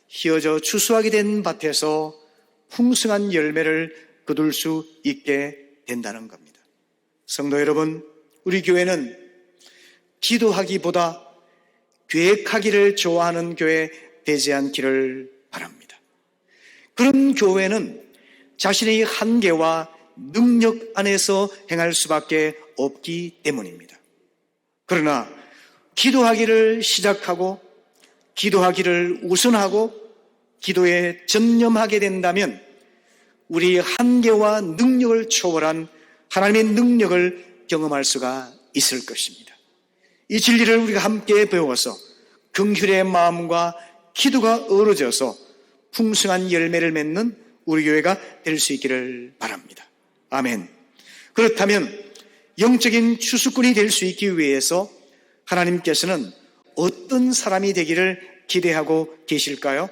휘어져 추수하게 된 밭에서 풍성한 열매를 거둘 수 있게 된다는 겁니다. 성도 여러분, 우리 교회는 기도하기보다 계획하기를 좋아하는 교회 되지 않기를 바랍니다. 그런 교회는 자신의 한계와 능력 안에서 행할 수밖에 없기 때문입니다. 그러나 기도하기를 시작하고 기도하기를 우선하고 기도에 전념하게 된다면 우리 한계와 능력을 초월한 하나님의 능력을 경험할 수가 있을 것입니다. 이 진리를 우리가 함께 배워서 긍휼의 마음과 기도가 어우러져서 풍성한 열매를 맺는 우리 교회가 될 수 있기를 바랍니다. 아멘. 그렇다면 영적인 추수꾼이 될 수 있기 위해서 하나님께서는 어떤 사람이 되기를 기대하고 계실까요?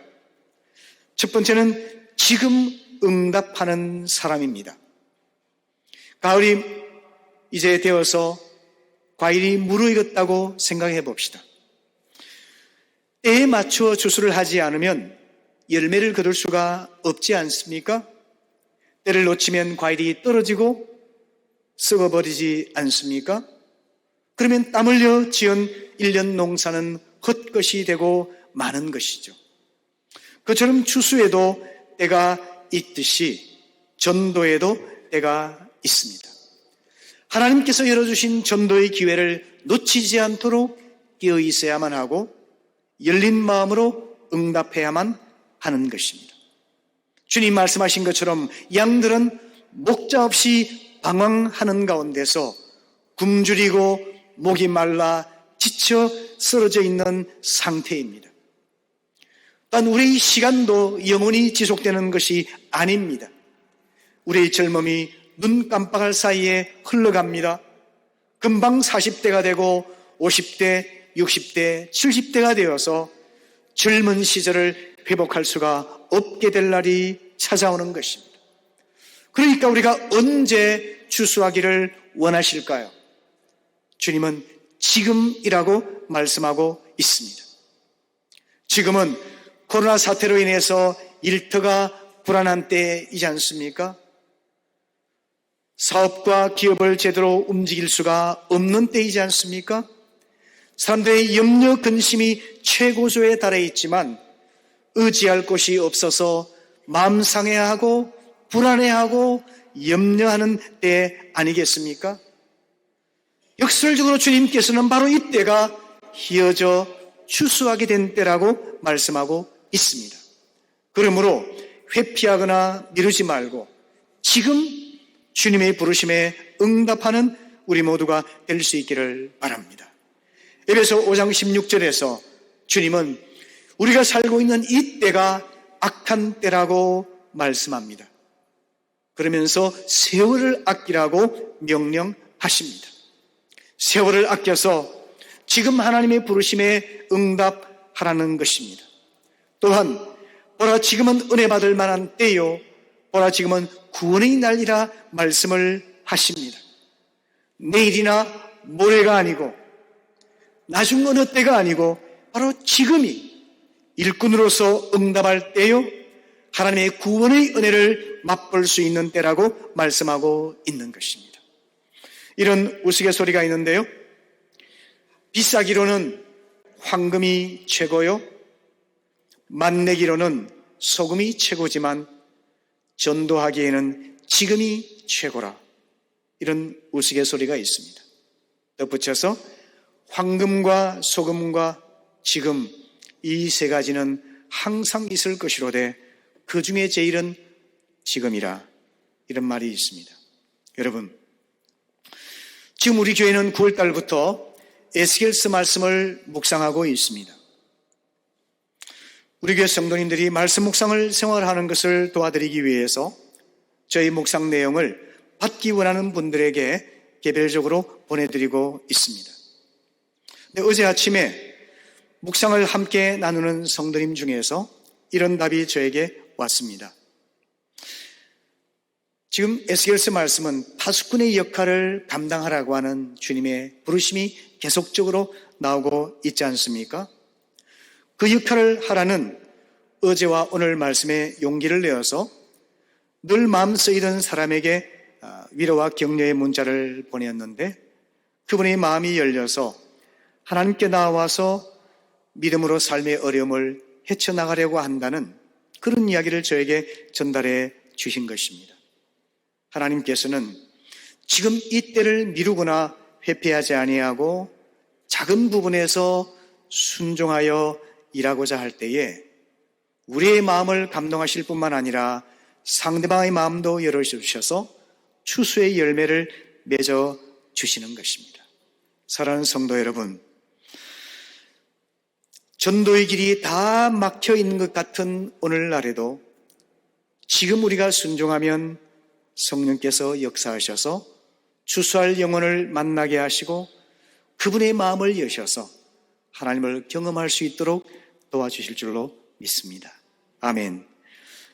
첫 번째는 지금 응답하는 사람입니다. 가을이 이제 되어서 과일이 무르익었다고 생각해 봅시다. 때에 맞춰 추수를 하지 않으면 열매를 거둘 수가 없지 않습니까? 때를 놓치면 과일이 떨어지고 썩어버리지 않습니까? 그러면 땀 흘려 지은 1년 농사는 헛것이 되고 마는 것이죠. 그처럼 추수에도 때가 있듯이 전도에도 때가 있습니다. 하나님께서 열어주신 전도의 기회를 놓치지 않도록 깨어 있어야만 하고 열린 마음으로 응답해야만 하는 것입니다. 주님 말씀하신 것처럼 양들은 목자 없이 방황하는 가운데서 굶주리고 목이 말라 지쳐 쓰러져 있는 상태입니다. 또한 우리의 시간도 영원히 지속되는 것이 아닙니다. 우리의 젊음이 눈 깜빡할 사이에 흘러갑니다. 금방 40대가 되고 50대, 60대, 70대가 되어서 젊은 시절을 회복할 수가 없게 될 날이 찾아오는 것입니다. 그러니까 우리가 언제 추수하기를 원하실까요? 주님은 지금이라고 말씀하고 있습니다. 지금은 코로나 사태로 인해서 일터가 불안한 때이지 않습니까? 사업과 기업을 제대로 움직일 수가 없는 때이지 않습니까? 사람들의 염려, 근심이 최고조에 달해 있지만 의지할 곳이 없어서 마음 상해하고 불안해하고 염려하는 때 아니겠습니까? 역설적으로 주님께서는 바로 이때가 희어져 추수하게 된 때라고 말씀하고 있습니다. 그러므로 회피하거나 미루지 말고 지금 주님의 부르심에 응답하는 우리 모두가 될 수 있기를 바랍니다. 에베소 5장 16절에서 주님은 우리가 살고 있는 이 때가 악한 때라고 말씀합니다. 그러면서 세월을 아끼라고 명령하십니다. 세월을 아껴서 지금 하나님의 부르심에 응답하라는 것입니다. 또한 보라 지금은 은혜 받을 만한 때요 보라 지금은 구원의 날이라 말씀을 하십니다. 내일이나 모레가 아니고 나중 어느 때가 아니고 바로 지금이 일꾼으로서 응답할 때요 하나님의 구원의 은혜를 맛볼 수 있는 때라고 말씀하고 있는 것입니다. 이런 우스갯소리가 있는데요, 비싸기로는 황금이 최고요, 맛내기로는 소금이 최고지만 전도하기에는 지금이 최고라, 이런 우스갯소리가 있습니다. 덧붙여서 황금과 소금과 지금 이 세 가지는 항상 있을 것이로되 그 중에 제일은 지금이라, 이런 말이 있습니다. 여러분, 지금 우리 교회는 9월 달부터 에스겔서 말씀을 묵상하고 있습니다. 우리 교회 성도님들이 말씀 묵상을 생활하는 것을 도와드리기 위해서 저희 묵상 내용을 받기 원하는 분들에게 개별적으로 보내드리고 있습니다. 근데 어제 아침에 묵상을 함께 나누는 성도님 중에서 이런 답이 저에게 왔습니다. 지금 에스겔서 말씀은 파수꾼의 역할을 감당하라고 하는 주님의 부르심이 계속적으로 나오고 있지 않습니까? 그 역할을 하라는 어제와 오늘 말씀에 용기를 내어서 늘 마음 쓰이던 사람에게 위로와 격려의 문자를 보냈는데 그분의 마음이 열려서 하나님께 나와서 믿음으로 삶의 어려움을 헤쳐나가려고 한다는 그런 이야기를 저에게 전달해 주신 것입니다. 하나님께서는 지금 이 때를 미루거나 회피하지 아니하고 작은 부분에서 순종하여 일하고자 할 때에 우리의 마음을 감동하실 뿐만 아니라 상대방의 마음도 열어주셔서 추수의 열매를 맺어 주시는 것입니다. 사랑하는 성도 여러분, 전도의 길이 다 막혀 있는 것 같은 오늘날에도 지금 우리가 순종하면 성령께서 역사하셔서 추수할 영혼을 만나게 하시고 그분의 마음을 여셔서 하나님을 경험할 수 있도록 도와주실 줄로 믿습니다. 아멘.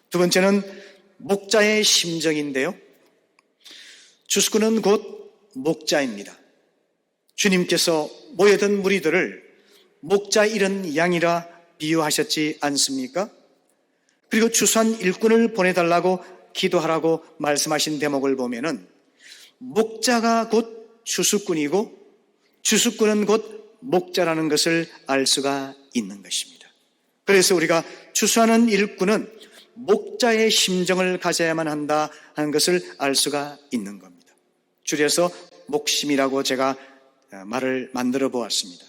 두 번째는 목자의 심정인데요, 추수꾼은 곧 목자입니다. 주님께서 모여든 무리들을 목자 잃은 양이라 비유하셨지 않습니까? 그리고 추수한 일꾼을 보내달라고 기도하라고 말씀하신 대목을 보면은 목자가 곧 추수꾼이고 추수꾼은 곧 목자라는 것을 알 수가 있는 것입니다. 그래서 우리가 추수하는 일꾼은 목자의 심정을 가져야만 한다 하는 것을 알 수가 있는 겁니다. 줄여서 목심이라고 제가 말을 만들어 보았습니다.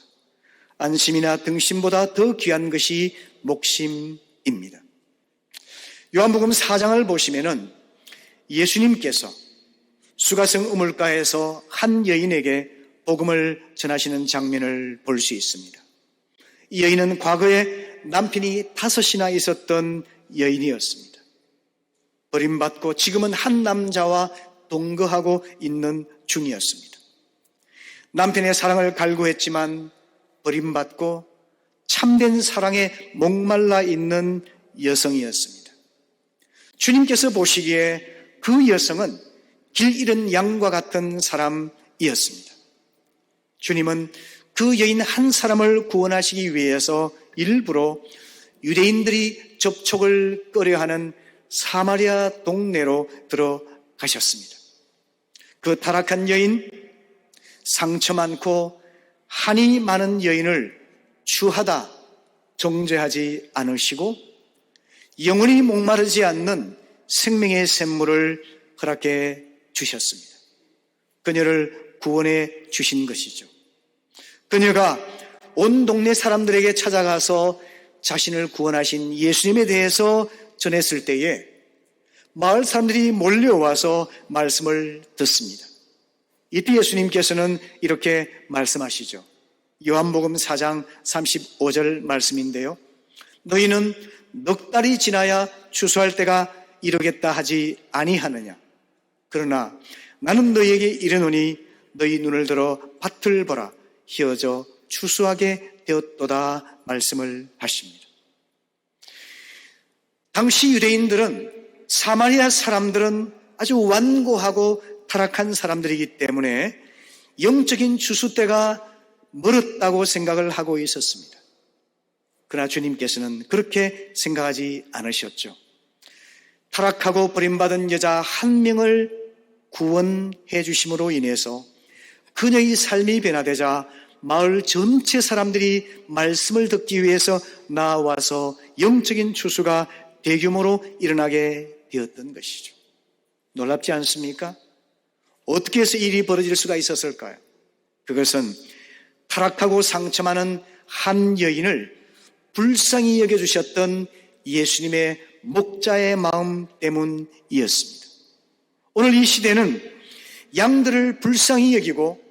안심이나 등심보다 더 귀한 것이 목심입니다. 요한복음 4장을 보시면은 예수님께서 수가성 우물가에서 한 여인에게 복음을 전하시는 장면을 볼 수 있습니다. 이 여인은 과거에 남편이 5이나 있었던 여인이었습니다. 버림받고 지금은 한 남자와 동거하고 있는 중이었습니다. 남편의 사랑을 갈구했지만 버림받고 참된 사랑에 목말라 있는 여성이었습니다. 주님께서 보시기에 그 여성은 길 잃은 양과 같은 사람이었습니다. 주님은 그 여인 한 사람을 구원하시기 위해서 일부러 유대인들이 접촉을 꺼려하는 사마리아 동네로 들어가셨습니다. 그 타락한 여인, 상처 많고 한이 많은 여인을 추하다 정죄하지 않으시고 영원히 목마르지 않는 생명의 샘물을 허락해 주셨습니다. 그녀를 구원해 주신 것이죠. 그녀가 온 동네 사람들에게 찾아가서 자신을 구원하신 예수님에 대해서 전했을 때에 마을 사람들이 몰려와서 말씀을 듣습니다. 이때 예수님께서는 이렇게 말씀하시죠. 요한복음 4장 35절 말씀인데요. 너희는 넉 달이 지나야 추수할 때가 이르겠다 하지 아니하느냐. 그러나 나는 너희에게 이르노니 너희 눈을 들어 밭을 보라. 희어져 추수하게 되었도다 말씀을 하십니다. 당시 유대인들은 사마리아 사람들은 아주 완고하고 타락한 사람들이기 때문에 영적인 추수 때가 멀었다고 생각을 하고 있었습니다. 그러나 주님께서는 그렇게 생각하지 않으셨죠. 타락하고 버림받은 여자 한 명을 구원해 주심으로 인해서 그녀의 삶이 변화되자 마을 전체 사람들이 말씀을 듣기 위해서 나와서 영적인 추수가 대규모로 일어나게 되었던 것이죠. 놀랍지 않습니까? 어떻게 해서 일이 벌어질 수가 있었을까요? 그것은 타락하고 상처 많은 한 여인을 불쌍히 여겨주셨던 예수님의 목자의 마음 때문이었습니다. 오늘 이 시대는 양들을 불쌍히 여기고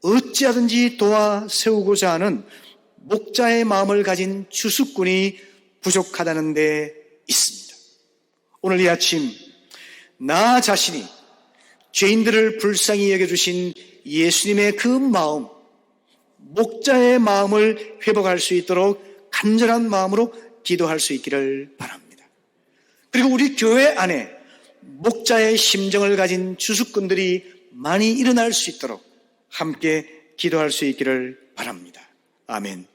어찌하든지 도와 세우고자 하는 목자의 마음을 가진 추수꾼이 부족하다는 데 있습니다. 오늘 이 아침 나 자신이 죄인들을 불쌍히 여겨주신 예수님의 그 마음, 목자의 마음을 회복할 수 있도록 간절한 마음으로 기도할 수 있기를 바랍니다. 그리고 우리 교회 안에 목자의 심정을 가진 주수꾼들이 많이 일어날 수 있도록 함께 기도할 수 있기를 바랍니다. 아멘.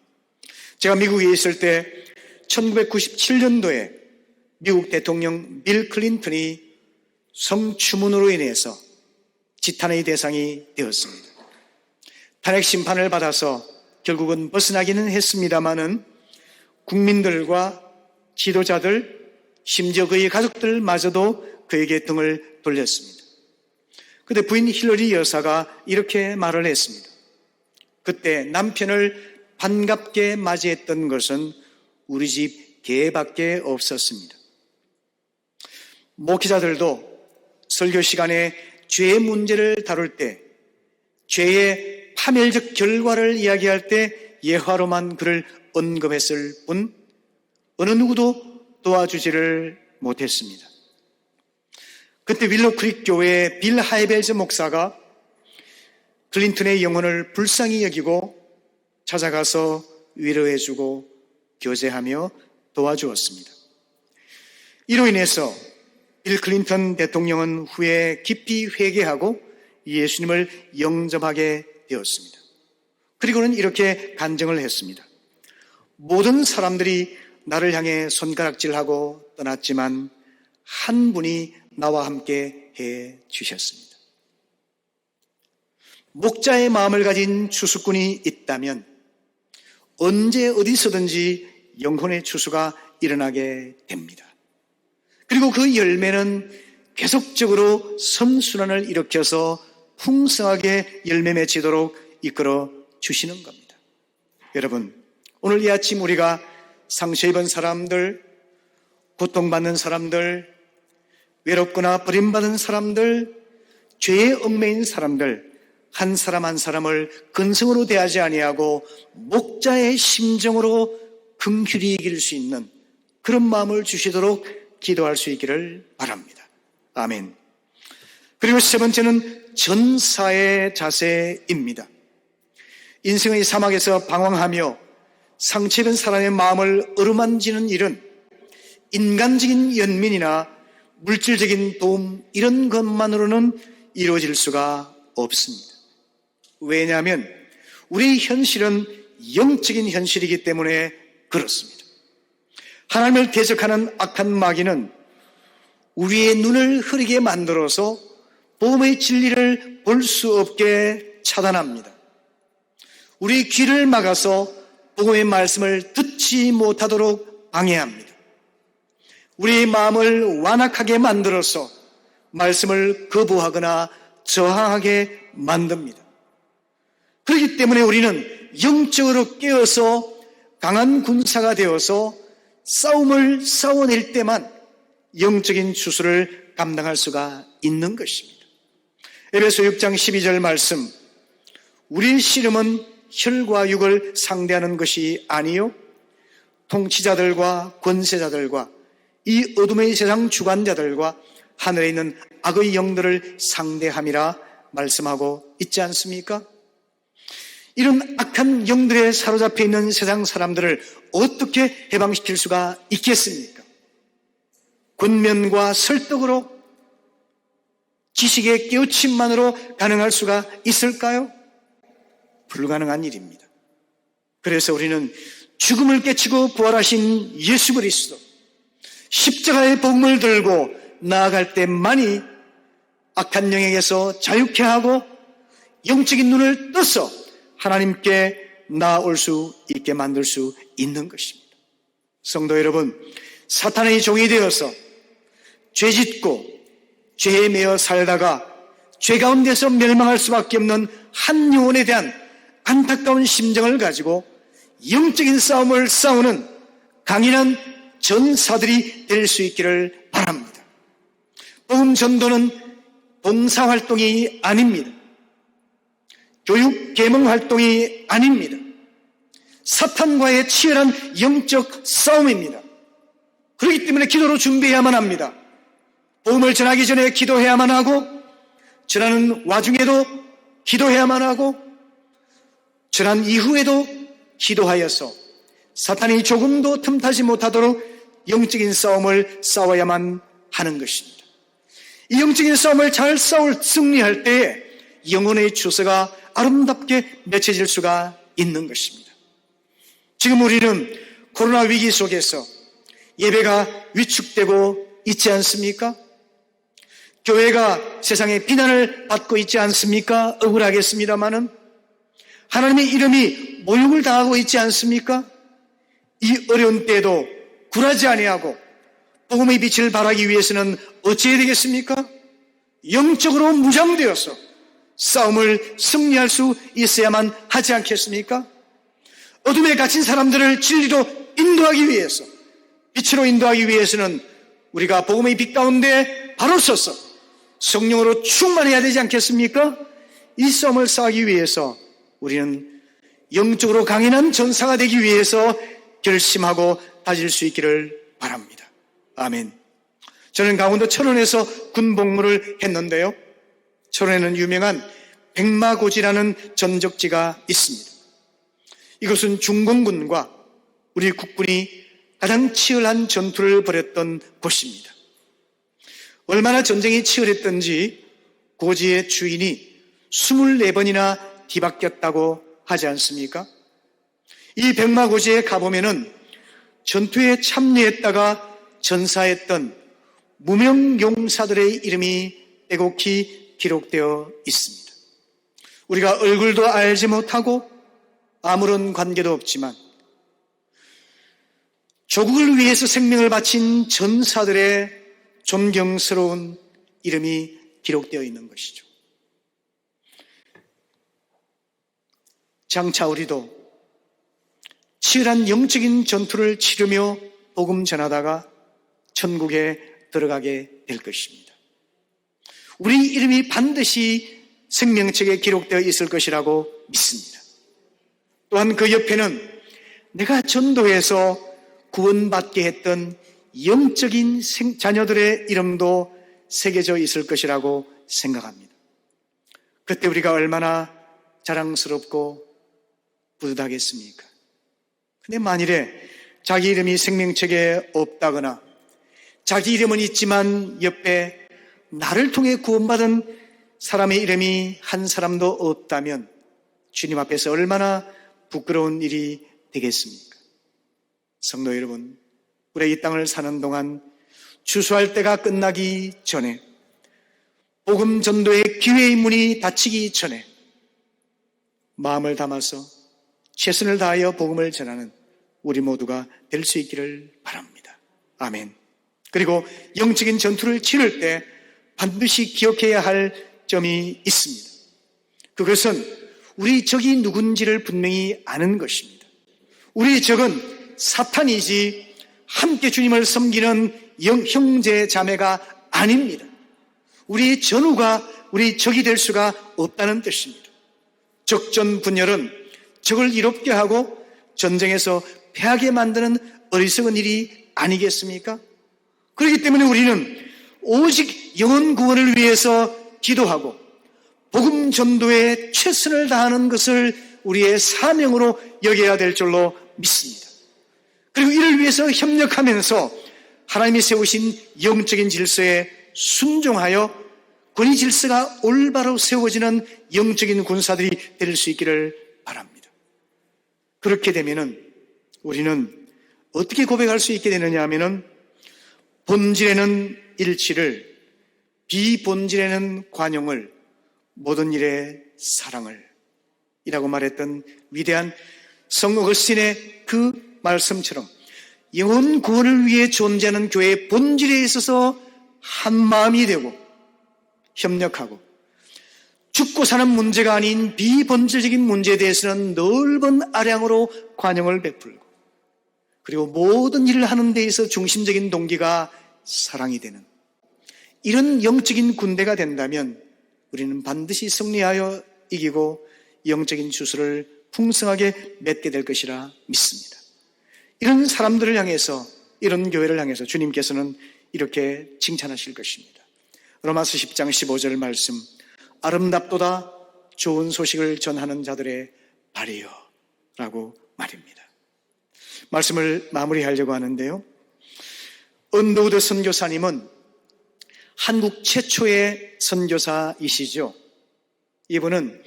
제가 미국에 있을 때 1997년도에 미국 대통령 빌 클린턴이 성추문으로 인해서 지탄의 대상이 되었습니다. 탄핵 심판을 받아서 결국은 벗어나기는 했습니다마는 국민들과 지도자들, 심지어 그의 가족들마저도 그에게 등을 돌렸습니다. 그때 부인 힐러리 여사가 이렇게 말을 했습니다. 그때 남편을 반갑게 맞이했던 것은 우리 집 개밖에 없었습니다. 목회자들도 설교 시간에 죄의 문제를 다룰 때, 죄의 파멸적 결과를 이야기할 때 예화로만 그를 언급했을 뿐 어느 누구도 도와주지를 못했습니다. 그때 윌로크릭 교회의 빌 하이벨즈 목사가 클린턴의 영혼을 불쌍히 여기고 찾아가서 위로해주고 교제하며 도와주었습니다. 이로 인해서 빌 클린턴 대통령은 후에 깊이 회개하고 예수님을 영접하게 되었습니다. 그리고는 이렇게 간증을 했습니다. 모든 사람들이 나를 향해 손가락질하고 떠났지만 한 분이 나와 함께 해 주셨습니다. 목자의 마음을 가진 추수꾼이 있다면 언제 어디서든지 영혼의 추수가 일어나게 됩니다. 그리고 그 열매는 계속적으로 선순환을 일으켜서 풍성하게 열매 맺히도록 이끌어 주시는 겁니다. 여러분, 오늘 이 아침 우리가 상처 입은 사람들, 고통받는 사람들, 외롭거나 버림받은 사람들, 죄에 얽매인 사람들, 한 사람 한 사람을 근성으로 대하지 아니하고 목자의 심정으로 긍휼히 이길 수 있는 그런 마음을 주시도록 기도할 수 있기를 바랍니다. 아멘. 그리고 세 번째는 전사의 자세입니다. 인생의 사막에서 방황하며 상처 입은 사람의 마음을 어루만지는 일은 인간적인 연민이나 물질적인 도움 이런 것만으로는 이루어질 수가 없습니다. 왜냐하면 우리 현실은 영적인 현실이기 때문에 그렇습니다. 하나님을 대적하는 악한 마귀는 우리의 눈을 흐리게 만들어서 복음의 진리를 볼 수 없게 차단합니다. 우리 귀를 막아서 복음의 말씀을 듣지 못하도록 방해합니다. 우리의 마음을 완악하게 만들어서 말씀을 거부하거나 저항하게 만듭니다. 그렇기 때문에 우리는 영적으로 깨어서 강한 군사가 되어서 싸움을 싸워낼 때만 영적인 주술을 감당할 수가 있는 것입니다. 에베소 6장 12절 말씀, 우리의 씨름은 혈과 육을 상대하는 것이 아니요 통치자들과 권세자들과 이 어둠의 세상 주관자들과 하늘에 있는 악의 영들을 상대함이라 말씀하고 있지 않습니까? 이런 악한 영들에 사로잡혀 있는 세상 사람들을 어떻게 해방시킬 수가 있겠습니까? 권면과 설득으로, 지식의 깨우침만으로 가능할 수가 있을까요? 불가능한 일입니다. 그래서 우리는 죽음을 깨치고 부활하신 예수 그리스도, 십자가의 복음을 들고 나아갈 때만이 악한 영에게서 자유케 하고 영적인 눈을 떠서 하나님께 나아올 수 있게 만들 수 있는 것입니다. 성도 여러분, 사탄의 종이 되어서 죄짓고 죄에 매여 살다가 죄 가운데서 멸망할 수밖에 없는 한 영혼에 대한 안타까운 심정을 가지고 영적인 싸움을 싸우는 강인한 전사들이 될 수 있기를 바랍니다. 복음 전도는 봉사활동이 아닙니다. 교육 계몽 활동이 아닙니다. 사탄과의 치열한 영적 싸움입니다. 그렇기 때문에 기도로 준비해야만 합니다. 복음을 전하기 전에 기도해야만 하고, 전하는 와중에도 기도해야만 하고, 전한 이후에도 기도하여서 사탄이 조금도 틈타지 못하도록 영적인 싸움을 싸워야만 하는 것입니다. 이 영적인 싸움을 잘 승리할 때에 영혼의 주소가 아름답게 맺혀질 수가 있는 것입니다. 지금 우리는 코로나 위기 속에서 예배가 위축되고 있지 않습니까? 교회가 세상의 비난을 받고 있지 않습니까? 억울하겠습니다마는 하나님의 이름이 모욕을 당하고 있지 않습니까? 이 어려운 때에도 굴하지 아니하고 복음의 빛을 발하기 위해서는 어찌해야 되겠습니까? 영적으로 무장되어서 싸움을 승리할 수 있어야만 하지 않겠습니까? 어둠에 갇힌 사람들을 진리로 인도하기 위해서, 빛으로 인도하기 위해서는 우리가 복음의 빛 가운데 바로 서서 성령으로 충만해야 되지 않겠습니까? 이 싸움을 싸우기 위해서 우리는 영적으로 강인한 전사가 되기 위해서 결심하고 다질 수 있기를 바랍니다. 아멘. 저는 강원도 철원에서 군복무를 했는데요, 철원에는 유명한 백마고지라는 전적지가 있습니다. 이것은 중공군과 우리 국군이 가장 치열한 전투를 벌였던 곳입니다. 얼마나 전쟁이 치열했던지 고지의 주인이 24번이나 뒤바뀌었다고 하지 않습니까? 이 백마고지에 가보면은 전투에 참여했다가 전사했던 무명용사들의 이름이 빼곡히 기록되어 있습니다. 우리가 얼굴도 알지 못하고 아무런 관계도 없지만 조국을 위해서 생명을 바친 전사들의 존경스러운 이름이 기록되어 있는 것이죠. 장차 우리도 치열한 영적인 전투를 치르며 복음 전하다가 천국에 들어가게 될 것입니다. 우리 이름이 반드시 생명책에 기록되어 있을 것이라고 믿습니다. 또한 그 옆에는 내가 전도해서 구원받게 했던 영적인 자녀들의 이름도 새겨져 있을 것이라고 생각합니다. 그때 우리가 얼마나 자랑스럽고 뿌듯하겠습니까? 근데 만일에 자기 이름이 생명책에 없다거나 자기 이름은 있지만 옆에 나를 통해 구원받은 사람의 이름이 한 사람도 없다면 주님 앞에서 얼마나 부끄러운 일이 되겠습니까? 성도 여러분, 우리 이 땅을 사는 동안 추수할 때가 끝나기 전에, 복음 전도의 기회의 문이 닫히기 전에 마음을 담아서 최선을 다하여 복음을 전하는 우리 모두가 될 수 있기를 바랍니다. 아멘. 그리고 영적인 전투를 치를 때 반드시 기억해야 할 점이 있습니다. 그것은 우리 적이 누군지를 분명히 아는 것입니다. 우리 적은 사탄이지 함께 주님을 섬기는 형제 자매가 아닙니다. 우리 전우가 우리 적이 될 수가 없다는 뜻입니다. 적전 분열은 적을 이롭게 하고 전쟁에서 패하게 만드는 어리석은 일이 아니겠습니까? 그렇기 때문에 우리는 오직 영혼 구원을 위해서 기도하고 복음 전도에 최선을 다하는 것을 우리의 사명으로 여겨야 될 줄로 믿습니다. 그리고 이를 위해서 협력하면서 하나님이 세우신 영적인 질서에 순종하여 권위 질서가 올바로 세워지는 영적인 군사들이 될 수 있기를 바랍니다. 그렇게 되면은 우리는 어떻게 고백할 수 있게 되느냐 하면은 본질에는 일치를, 비본질에는 관용을, 모든 일에 사랑을 이라고 말했던 위대한 성 어거스틴의 그 말씀처럼 영혼 구원을 위해 존재하는 교회의 본질에 있어서 한 마음이 되고 협력하고 죽고 사는 문제가 아닌 비본질적인 문제에 대해서는 넓은 아량으로 관용을 베풀고 그리고 모든 일을 하는 데 있어 중심적인 동기가 사랑이 되는 이런 영적인 군대가 된다면 우리는 반드시 승리하여 이기고 영적인 주술을 풍성하게 맺게 될 것이라 믿습니다. 이런 사람들을 향해서, 이런 교회를 향해서 주님께서는 이렇게 칭찬하실 것입니다. 로마서 10장 15절 말씀, 아름답도다 좋은 소식을 전하는 자들의 발이여 라고 말입니다. 말씀을 마무리하려고 하는데요, 언더우드 선교사님은 한국 최초의 선교사이시죠. 이분은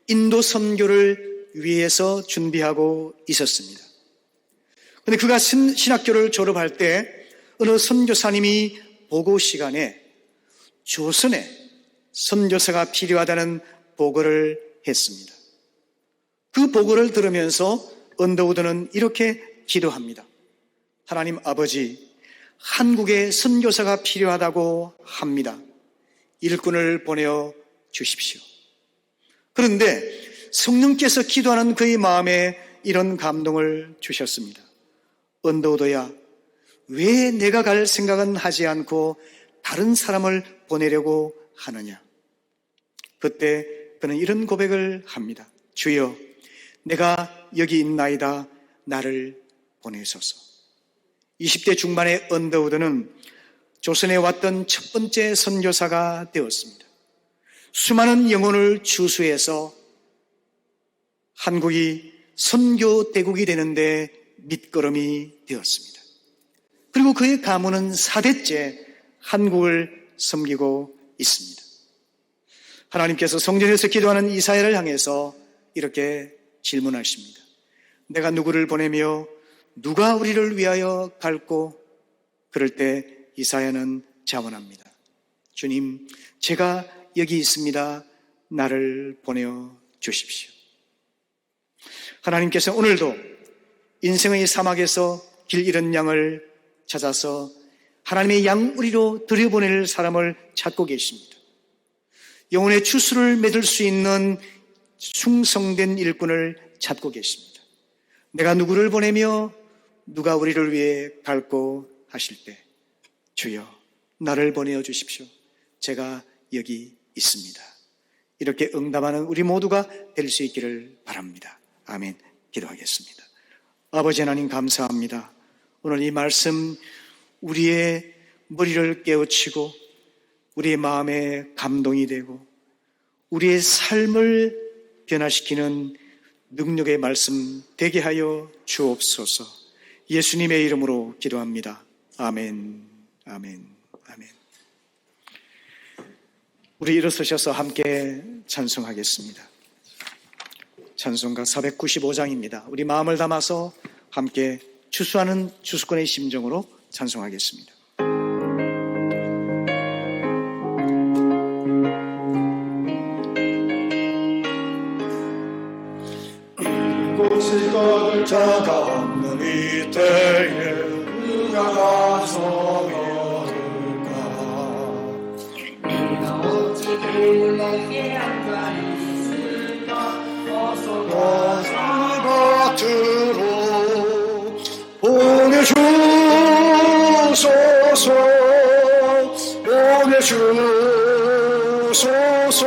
인도 선교를 위해서 준비하고 있었습니다. 그런데 그가 신학교를 졸업할 때 어느 선교사님이 보고 시간에 조선에 선교사가 필요하다는 보고를 했습니다. 그 보고를 들으면서 언더우드는 이렇게 기도합니다. 하나님 아버지, 한국에 선교사가 필요하다고 합니다. 일꾼을 보내어 주십시오. 그런데 성령께서 기도하는 그의 마음에 이런 감동을 주셨습니다. 언더우드야, 왜 내가 갈 생각은 하지 않고 다른 사람을 보내려고 하느냐? 그때 그는 이런 고백을 합니다. 주여, 내가 여기 있나이다. 나를 보내소서. 20대 중반의 언더우드는 조선에 왔던 첫 번째 선교사가 되었습니다. 수많은 영혼을 주수해서 한국이 선교 대국이 되는데 밑거름이 되었습니다. 그리고 그의 가문은 4대째 한국을 섬기고 있습니다. 하나님께서 성전에서 기도하는 이사야를 향해서 이렇게 질문하십니다. 내가 누구를 보내며 누가 우리를 위하여 갈고? 그럴 때 이사야는 자문합니다. 주님, 제가 여기 있습니다. 나를 보내어 주십시오. 하나님께서 오늘도 인생의 사막에서 길 잃은 양을 찾아서 하나님의 양우리로 들여보낼 사람을 찾고 계십니다. 영혼의 추수를 맺을 수 있는 충성된 일꾼을 찾고 계십니다. 내가 누구를 보내며 누가 우리를 위해 갈고 하실 때 주여 나를 보내어 주십시오. 제가 여기 있습니다. 이렇게 응답하는 우리 모두가 될 수 있기를 바랍니다. 아멘. 기도하겠습니다. 아버지 하나님 감사합니다. 오늘 이 말씀 우리의 머리를 깨우치고 우리의 마음에 감동이 되고 우리의 삶을 변화시키는 능력의 말씀 되게 하여 주옵소서. 예수님의 이름으로 기도합니다. 아멘, 아멘, 아멘. 우리 일어서셔서 함께 찬송하겠습니다. 찬송가 495장입니다. 우리 마음을 담아서 함께 추수하는 추수꾼의 심정으로 찬송하겠습니다. 이곳을 거둘 자가 없는 이 때에 누가 가서 이르까 내가 어찌 게을러게 앉아 있을까 어서 가자 밭으로 보내주소서 보내주소서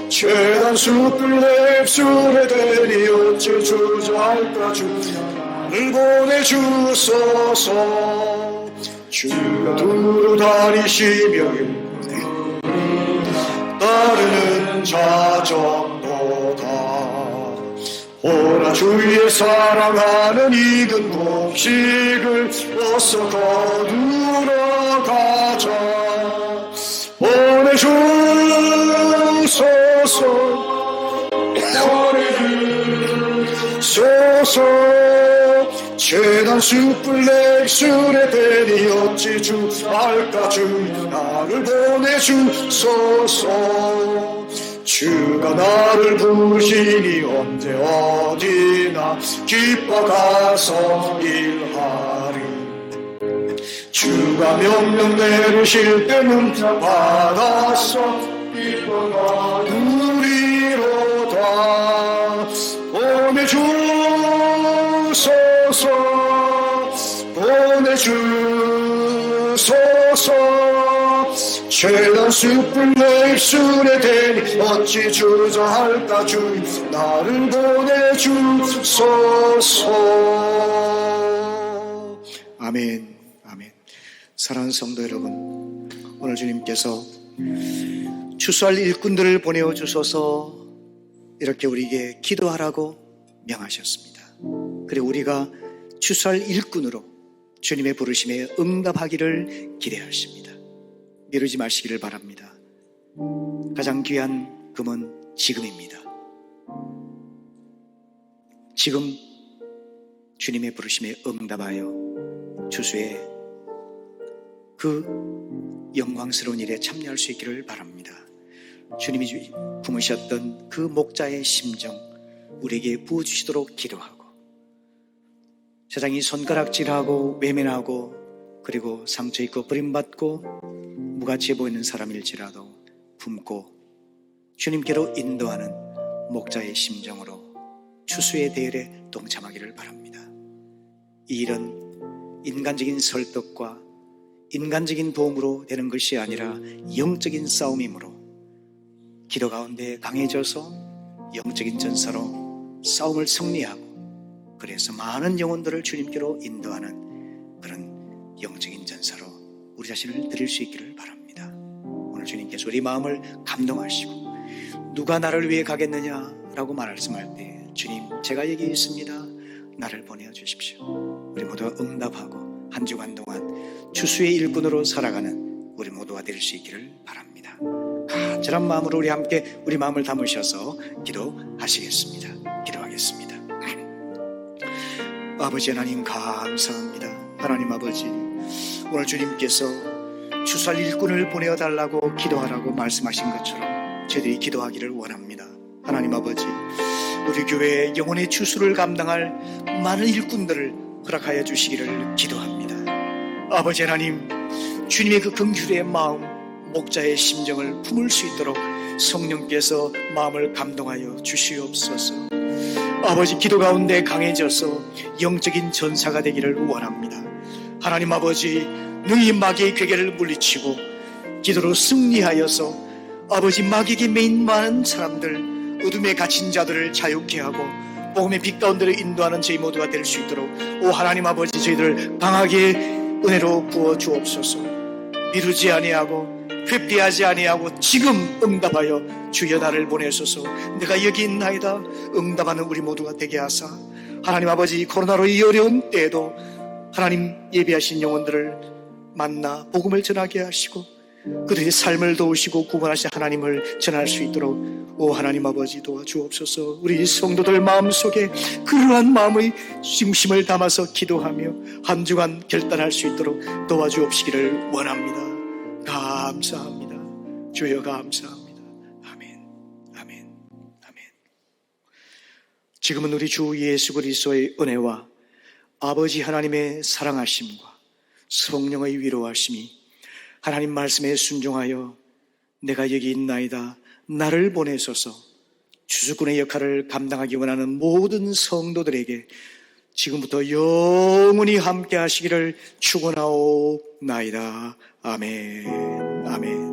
최단 숯불 내 입술에 대니 어찌 주저할까 주여 나를 보내주소서 주가 두루 다니시며 따르는 자정도다 오라 주의 사랑하는 익은 곡식을 어서 거두러 가자 보내주소서 보내주소서 최단 숯불 내 입술에 대니 어찌 주할까 주여 나를 보내주소서 주가 나를 부르시니 언제 어디나 기뻐 가서 일하리 주가 명령 내리실 때는 받아서 기뻐 가누리로다 보내주소서 보내주소서 최단 숯불 내 입술에 대니 어찌 주저할까 주여 나를 보내주소서. 아멘, 아멘. 사랑하는 성도 여러분, 오늘 주님께서 추수할 일꾼들을 보내어 주소서 이렇게 우리에게 기도하라고 명하셨습니다. 그리고 우리가 추수할 일꾼으로 주님의 부르심에 응답하기를 기대하십니다. 미루지 마시기를 바랍니다. 가장 귀한 금은 지금입니다. 지금 주님의 부르심에 응답하여 추수의 그 영광스러운 일에 참여할 수 있기를 바랍니다. 주님이 품으셨던 그 목자의 심정 우리에게 부어주시도록 기도하고 세상이 손가락질하고 외면하고 그리고 상처 입고 버림받고 무가치해 보이는 사람일지라도 품고 주님께로 인도하는 목자의 심정으로 추수의 대열에 동참하기를 바랍니다. 이 일은 인간적인 설득과 인간적인 도움으로 되는 것이 아니라 영적인 싸움이므로 기도 가운데 강해져서 영적인 전사로 싸움을 승리하고 그래서 많은 영혼들을 주님께로 인도하는 그런 영적인 전사로 우리 자신을 드릴 수 있기를 바랍니다. 오늘 주님께서 우리 마음을 감동하시고 누가 나를 위해 가겠느냐라고 말씀할 때 주님 제가 여기 있습니다. 나를 보내어 주십시오. 우리 모두가 응답하고 한 주간 동안 추수의 일꾼으로 살아가는 우리 모두가 될 수 있기를 바랍니다. 간절한 마음으로 우리 함께 우리 마음을 담으셔서 기도하시겠습니다. 기도하겠습니다. 아버지 하나님 감사합니다. 하나님 아버지 오늘 주님께서 추수할 일꾼을 보내어달라고 기도하라고 말씀하신 것처럼 저희들이 기도하기를 원합니다. 하나님 아버지 우리 교회의 영혼의 추수를 감당할 많은 일꾼들을 허락하여 주시기를 기도합니다. 아버지 하나님 주님의 그 긍휼의 마음 목자의 심정을 품을 수 있도록 성령께서 마음을 감동하여 주시옵소서. 아버지 기도 가운데 강해져서 영적인 전사가 되기를 원합니다. 하나님 아버지, 너희 마귀의 괴계를 물리치고 기도로 승리하여서 아버지 마귀에게 매인 많은 사람들, 어둠에 갇힌 자들을 자유케 하고 복음의 빛 가운데로 인도하는 저희 모두가 될 수 있도록 오 하나님 아버지, 저희들 강하게 은혜로 부어 주옵소서. 미루지 아니하고 회피하지 아니하고 지금 응답하여 주여 나를 보내소서. 내가 여기 있나이다 응답하는 우리 모두가 되게 하사 하나님 아버지, 코로나로 이 어려운 때에도 하나님 예비하신 영혼들을 만나 복음을 전하게 하시고 그들의 삶을 도우시고 구원하신 하나님을 전할 수 있도록 오 하나님 아버지 도와주옵소서. 우리 성도들 마음속에 그러한 마음의 중심을 담아서 기도하며 한 주간 결단할 수 있도록 도와주옵시기를 원합니다. 감사합니다. 주여 감사합니다. 아멘, 아멘, 아멘. 지금은 우리 주 예수 그리스도의 은혜와 아버지 하나님의 사랑하심과 성령의 위로하심이 하나님 말씀에 순종하여 내가 여기 있나이다 나를 보내소서 주수꾼의 역할을 감당하기 원하는 모든 성도들에게 지금부터 영원히 함께 하시기를 축원하옵나이다. 아멘, 아멘.